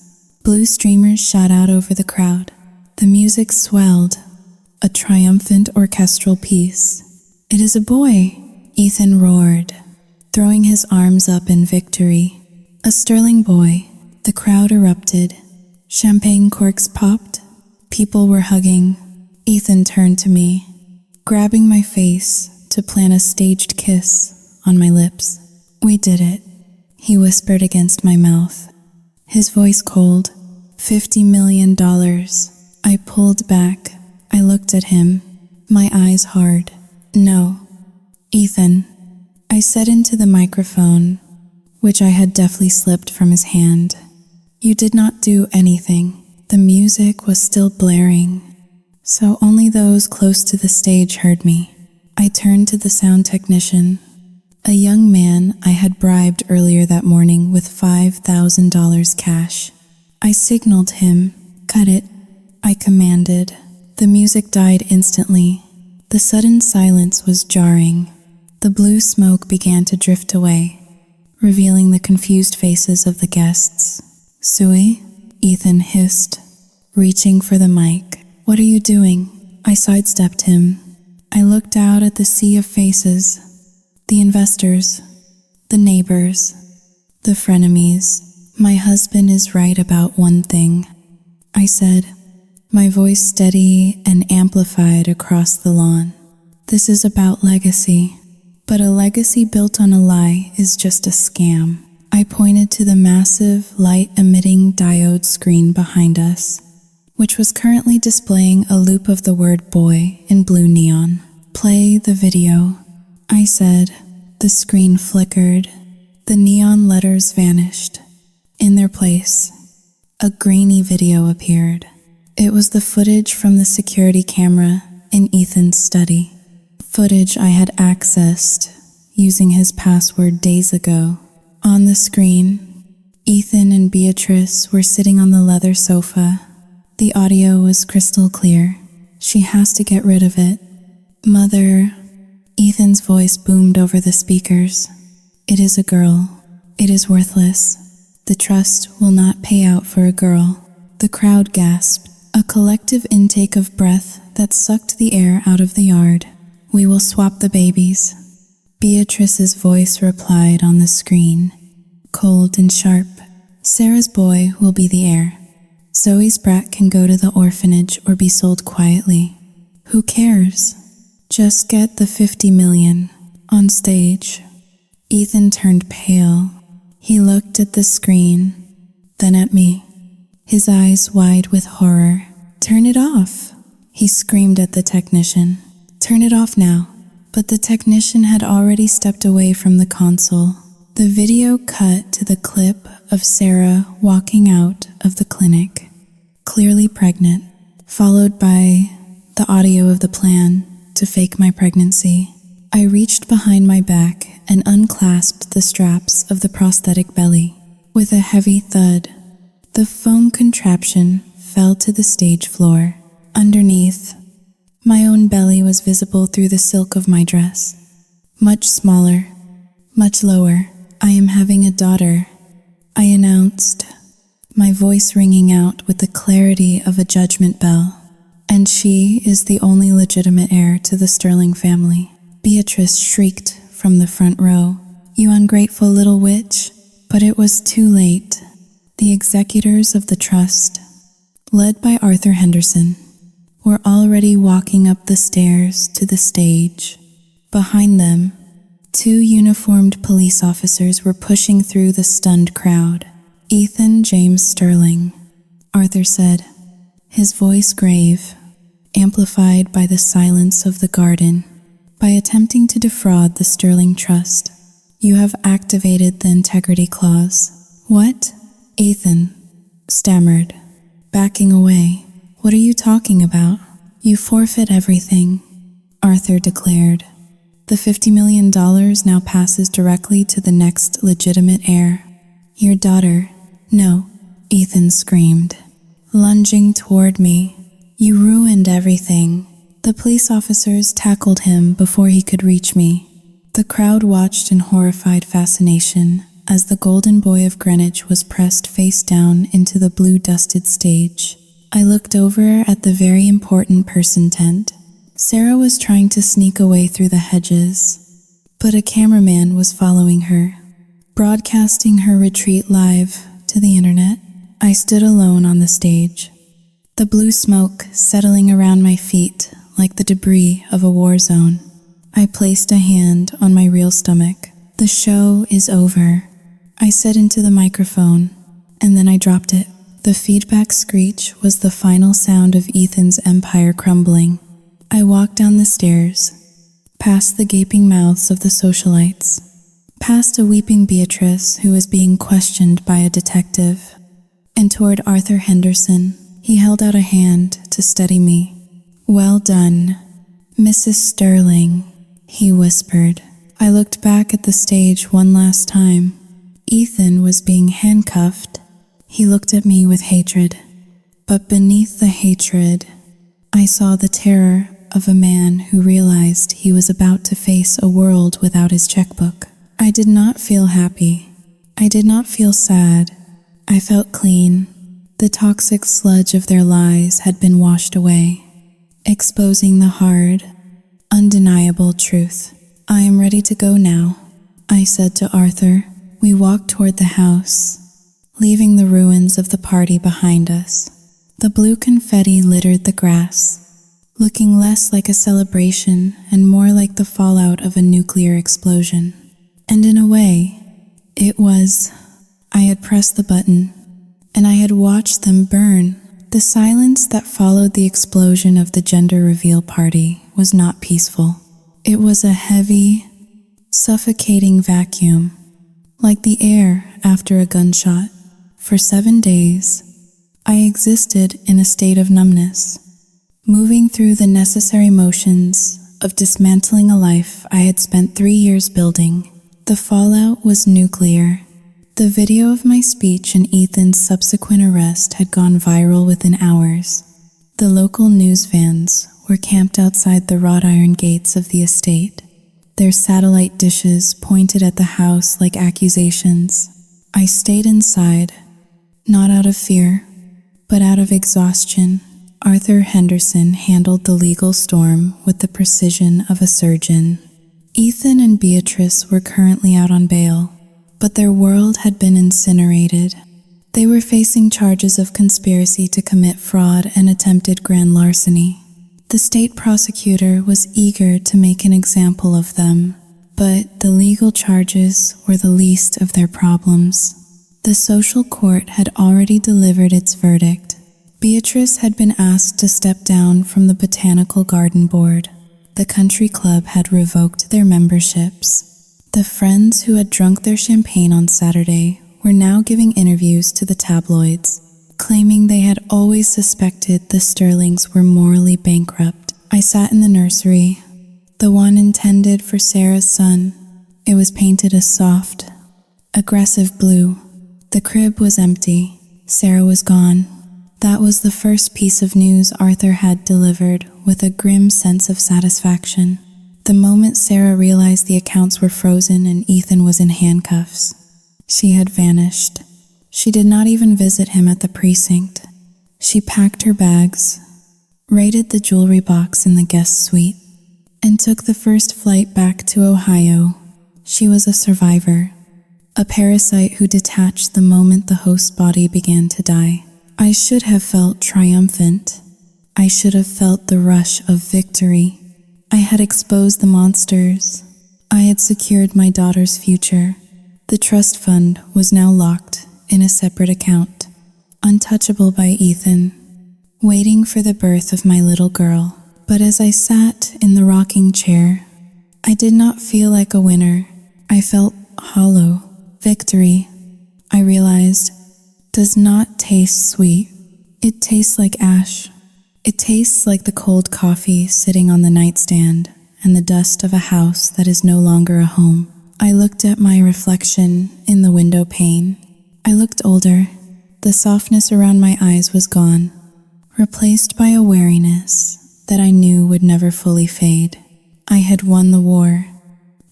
Blue streamers shot out over the crowd. The music swelled, a triumphant orchestral piece. "It is a boy," Ethan roared, throwing his arms up in victory. "A Sterling boy." The crowd erupted. Champagne corks popped. People were hugging. Ethan turned to me, grabbing my face to plant a staged kiss on my lips. "We did it," he whispered against my mouth, his voice cold. $50 million. I pulled back. I looked at him, my eyes hard. No, Ethan, I said into the microphone, which I had deftly slipped from his hand. You did not do anything. The music was still blaring, so only those close to the stage heard me. I turned to the sound technician, a young man I had bribed earlier that morning with $5,000 cash. I signaled him, "Cut it," I commanded. The music died instantly. The sudden silence was jarring. The blue smoke began to drift away, revealing the confused faces of the guests. "Sui?" Ethan hissed, reaching for the mic. "What are you doing?" I sidestepped him. I looked out at the sea of faces, the investors, the neighbors, the frenemies. "My husband is right about one thing," I said, my voice steady and amplified across the lawn. "This is about legacy, but a legacy built on a lie is just a scam." I pointed to the massive, light-emitting diode screen behind us, which was currently displaying a loop of the word boy in blue neon. "Play the video," I said. The screen flickered. The neon letters vanished. In their place, a grainy video appeared. It was the footage from the security camera in Ethan's study. Footage I had accessed using his password days ago. On the screen, Ethan and Beatrice were sitting on the leather sofa. The audio was crystal clear. "She has to get rid of it." "Mother," Ethan's voice boomed over the speakers. "It is a girl. It is worthless. The trust will not pay out for a girl." The crowd gasped, a collective intake of breath that sucked the air out of the yard. "We will swap the babies." Beatrice's voice replied on the screen, cold and sharp. "Sarah's boy will be the heir. Zoe's brat can go to the orphanage or be sold quietly. Who cares? Just get the 50 million on stage." Ethan turned pale. He looked at the screen, then at me, his eyes wide with horror. "Turn it off," he screamed at the technician. "Turn it off now." But the technician had already stepped away from the console. The video cut to the clip of Sarah walking out of the clinic, clearly pregnant, followed by the audio of the plan to fake my pregnancy. I reached behind my back and unclasped the straps of the prosthetic belly. With a heavy thud, the foam contraption fell to the stage floor. Underneath, my own belly was visible through the silk of my dress. Much smaller, much lower. "I am having a daughter," I announced, my voice ringing out with the clarity of a judgment bell. "And she is the only legitimate heir to the Sterling family." Beatrice shrieked from the front row, "You ungrateful little witch!" But it was too late. The executors of the trust, led by Arthur Henderson, were already walking up the stairs to the stage. Behind them, 2 uniformed police officers were pushing through the stunned crowd. "Ethan James Sterling," Arthur said, his voice grave, amplified by the silence of the garden. "By attempting to defraud the Sterling Trust, you have activated the integrity clause." "What?" Ethan stammered, backing away. "What are you talking about?" "You forfeit everything," Arthur declared. "The $50 million now passes directly to the next legitimate heir. Your daughter." "No," Ethan screamed, lunging toward me. "You ruined everything." The police officers tackled him before he could reach me. The crowd watched in horrified fascination as the golden boy of Greenwich was pressed face down into the blue-dusted stage. I looked over at the very important person tent. Sarah was trying to sneak away through the hedges, but a cameraman was following her, broadcasting her retreat live to the internet. I stood alone on the stage, the blue smoke settling around my feet like the debris of a war zone. I placed a hand on my real stomach. "The show is over," I said into the microphone, and then I dropped it. The feedback screech was the final sound of Ethan's empire crumbling. I walked down the stairs, past the gaping mouths of the socialites, past a weeping Beatrice who was being questioned by a detective, and toward Arthur Henderson. He held out a hand to steady me. "Well done, Mrs. Sterling," he whispered. I looked back at the stage one last time. Ethan was being handcuffed. He looked at me with hatred. But beneath the hatred, I saw the terror of a man who realized he was about to face a world without his checkbook. I did not feel happy. I did not feel sad. I felt clean. The toxic sludge of their lies had been washed away, exposing the hard, undeniable truth. "I am ready to go now," I said to Arthur. We walked toward the house, leaving the ruins of the party behind us. The blue confetti littered the grass, looking less like a celebration and more like the fallout of a nuclear explosion. And in a way, it was. I had pressed the button, and I had watched them burn. The silence that followed the explosion of the gender reveal party was not peaceful. It was a heavy, suffocating vacuum, like the air after a gunshot. For 7 days, I existed in a state of numbness, moving through the necessary motions of dismantling a life I had spent 3 years building. The fallout was nuclear. The video of my speech and Ethan's subsequent arrest had gone viral within hours. The local news vans were camped outside the wrought iron gates of the estate, their satellite dishes pointed at the house like accusations. I stayed inside, not out of fear, but out of exhaustion. Arthur Henderson handled the legal storm with the precision of a surgeon. Ethan and Beatrice were currently out on bail, but their world had been incinerated. They were facing charges of conspiracy to commit fraud and attempted grand larceny. The state prosecutor was eager to make an example of them, but the legal charges were the least of their problems. The social court had already delivered its verdict. Beatrice had been asked to step down from the Botanical Garden Board. The country club had revoked their memberships. The friends who had drunk their champagne on Saturday were now giving interviews to the tabloids, claiming they had always suspected the Sterlings were morally bankrupt. I sat in the nursery, the one intended for Sarah's son. It was painted a soft, aggressive blue. The crib was empty. Sarah was gone. That was the first piece of news Arthur had delivered with a grim sense of satisfaction. The moment Sarah realized the accounts were frozen and Ethan was in handcuffs, she had vanished. She did not even visit him at the precinct. She packed her bags, raided the jewelry box in the guest suite, and took the first flight back to Ohio. She was a survivor, a parasite who detached the moment the host body began to die. I should have felt triumphant. I should have felt the rush of victory. I had exposed the monsters. I had secured my daughter's future. The trust fund was now locked in a separate account, untouchable by Ethan, waiting for the birth of my little girl. But as I sat in the rocking chair, I did not feel like a winner. I felt hollow. Victory, I realized, does not taste sweet. It tastes like ash. It tastes like the cold coffee sitting on the nightstand and the dust of a house that is no longer a home. I looked at my reflection in the window pane. I looked older. The softness around my eyes was gone, replaced by a wariness that I knew would never fully fade. I had won the war,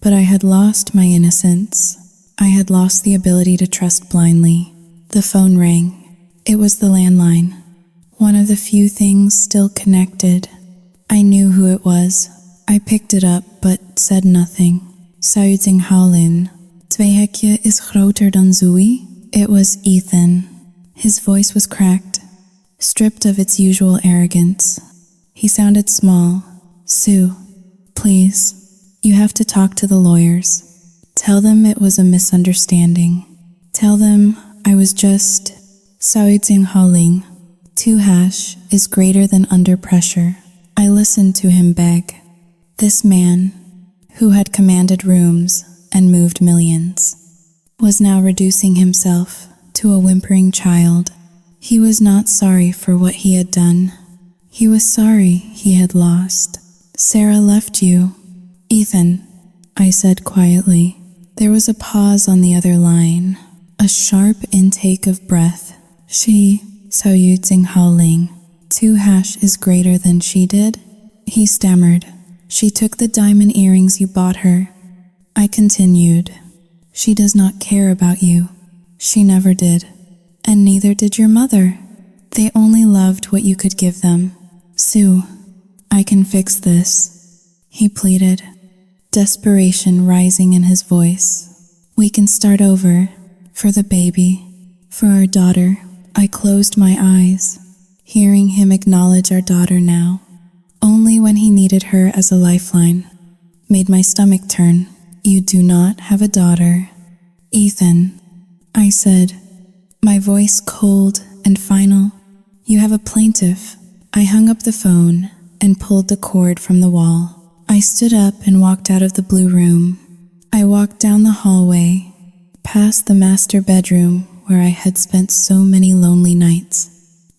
but I had lost my innocence. I had lost the ability to trust blindly. The phone rang. It was the landline, one of the few things still connected. I knew who it was. I picked it up, but said nothing. Zuidinghalen. Twee hekje is groter dan Zoe. It was Ethan. His voice was cracked, stripped of its usual arrogance. He sounded small. "Sue, please, you have to talk to the lawyers. Tell them it was a misunderstanding. Tell them I was just Haoling, 2# is greater than under pressure. I listened to him beg. This man, who had commanded rooms and moved millions, was now reducing himself to a whimpering child. He was not sorry for what he had done. He was sorry he had lost. Sarah left you. Ethan, I said quietly. There was a pause on the other line, a sharp intake of breath. She, Haoling, 2# is greater than she did? He stammered. She took the diamond earrings you bought her. I continued. She does not care about you. She never did. And neither did your mother. They only loved what you could give them. Sue, I can fix this, he pleaded, desperation rising in his voice. We can start over, for the baby, for our daughter. I closed my eyes, hearing him acknowledge our daughter now, only when he needed her as a lifeline. Made my stomach turn. You do not have a daughter. Ethan, I said, my voice cold and final. You have a plaintiff. I hung up the phone and pulled the cord from the wall. I stood up and walked out of the blue room. I walked down the hallway, past the master bedroom where I had spent so many lonely nights,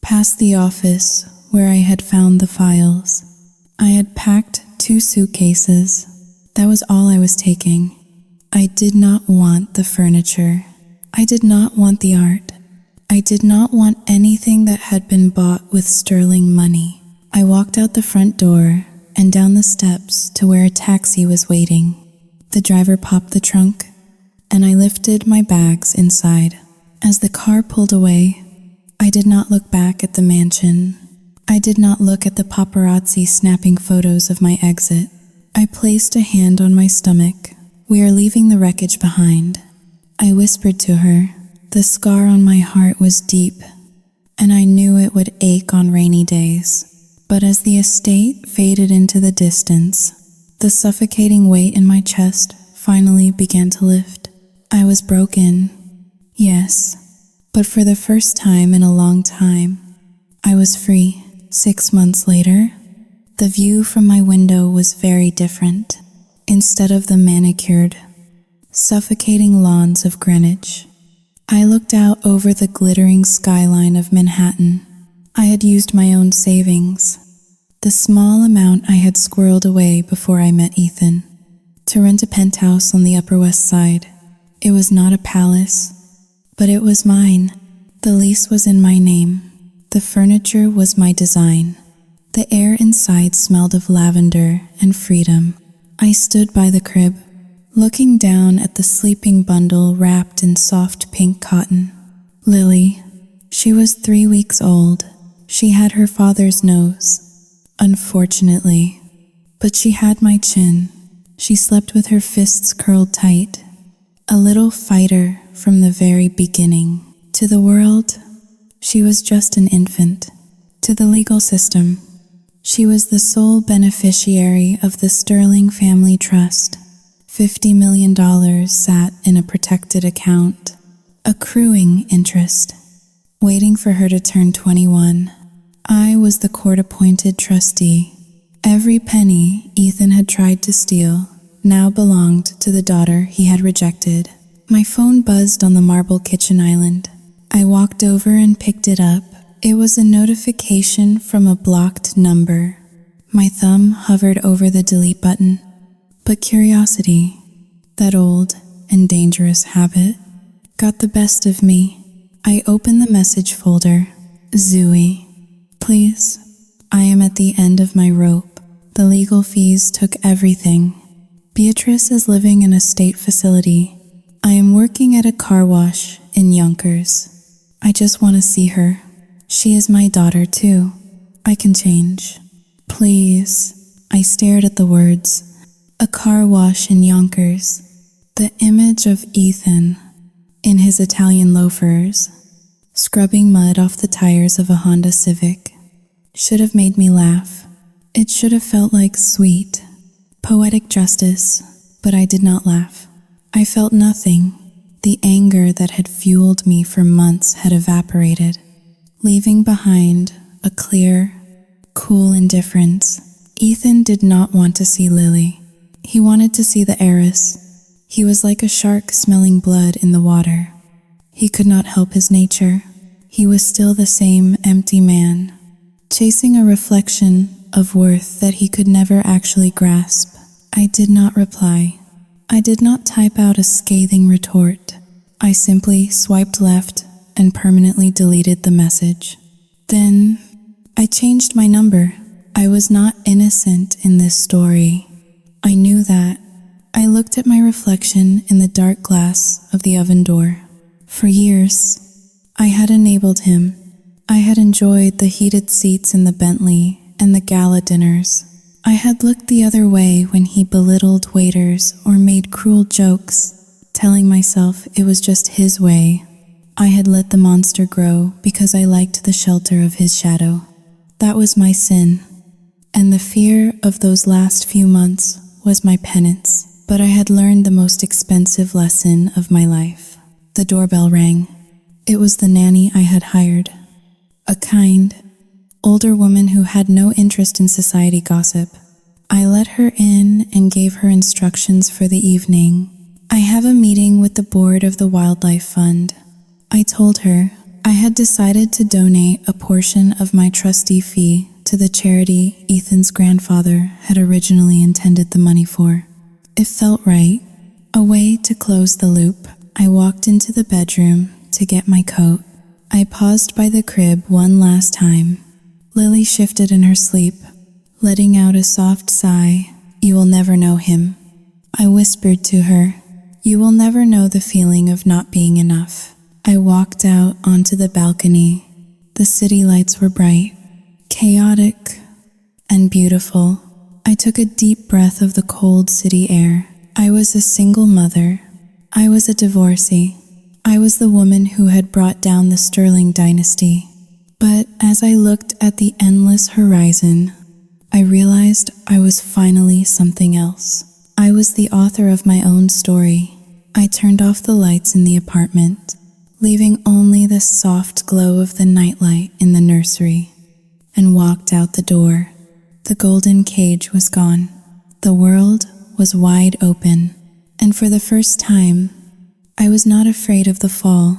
past the office where I had found the files. I had packed 2 suitcases. That was all I was taking. I did not want the furniture. I did not want the art. I did not want anything that had been bought with sterling money. I walked out the front door and down the steps to where a taxi was waiting. The driver popped the trunk, and I lifted my bags inside. As the car pulled away, I did not look back at the mansion. I did not look at the paparazzi snapping photos of my exit. I placed a hand on my stomach. We are leaving the wreckage behind. I whispered to her. The scar on my heart was deep, and I knew it would ache on rainy days. But as the estate faded into the distance, the suffocating weight in my chest finally began to lift. I was broken, yes, but for the first time in a long time, I was free. 6 months later, the view from my window was very different. Instead of the manicured, suffocating lawns of Greenwich, I looked out over the glittering skyline of Manhattan. I had used my own savings, the small amount I had squirreled away before I met Ethan, to rent a penthouse on the Upper West Side. It was not a palace, but it was mine. The lease was in my name. The furniture was my design. The air inside smelled of lavender and freedom. I stood by the crib, looking down at the sleeping bundle wrapped in soft pink cotton. Lily. She was 3 weeks old. She had her father's nose, unfortunately, but she had my chin. She slept with her fists curled tight, a little fighter from the very beginning. To the world, she was just an infant. To the legal system, she was the sole beneficiary of the Sterling Family Trust. $50 million sat in a protected account, accruing interest, waiting for her to turn 21. I was the court-appointed trustee. Every penny Ethan had tried to steal now belonged to the daughter he had rejected. My phone buzzed on the marble kitchen island. I walked over and picked it up. It was a notification from a blocked number. My thumb hovered over the delete button. But curiosity, that old and dangerous habit, got the best of me. I opened the message folder. Zooey, please. I am at the end of my rope. The legal fees took everything. Beatrice is living in a state facility. I am working at a car wash in Yonkers. I just want to see her. She is my daughter too. I can change. Please. I stared at the words. A car wash in Yonkers. The image of Ethan, in his Italian loafers, scrubbing mud off the tires of a Honda Civic, should have made me laugh. It should have felt like sweet, poetic justice, but I did not laugh. I felt nothing, The anger that had fueled me for months had evaporated, leaving behind a clear, cool indifference. Ethan did not want to see Lily. He wanted to see the heiress. He was like a shark smelling blood in the water. He could not help his nature. He was still the same empty man, chasing a reflection of worth that he could never actually grasp. I did not reply. I did not type out a scathing retort. I simply swiped left and permanently deleted the message. Then I changed my number. I was not innocent in this story. I knew that. I looked at my reflection in the dark glass of the oven door. For years, I had enabled him. I had enjoyed the heated seats in the Bentley and the gala dinners. I had looked the other way when he belittled waiters or made cruel jokes, telling myself it was just his way. I had let the monster grow because I liked the shelter of his shadow. That was my sin, and the fear of those last few months was my penance. But I had learned the most expensive lesson of my life. The doorbell rang. It was the nanny I had hired. A kind, older woman who had no interest in society gossip. I let her in and gave her instructions for the evening. I have a meeting with the board of the Wildlife Fund. I told her I had decided to donate a portion of my trustee fee to the charity Ethan's grandfather had originally intended the money for. It felt right, a way to close the loop. I walked into the bedroom to get my coat. I paused by the crib one last time. Lily shifted in her sleep, letting out a soft sigh. You will never know him. I whispered to her, you will never know the feeling of not being enough. I walked out onto the balcony. The city lights were bright, chaotic, and beautiful. I took a deep breath of the cold city air. I was a single mother. I was a divorcee. I was the woman who had brought down the Sterling dynasty. But as I looked at the endless horizon, I realized I was finally something else. I was the author of my own story. I turned off the lights in the apartment, leaving only the soft glow of the nightlight in the nursery, and walked out the door. The golden cage was gone. The world was wide open, and for the first time, I was not afraid of the fall.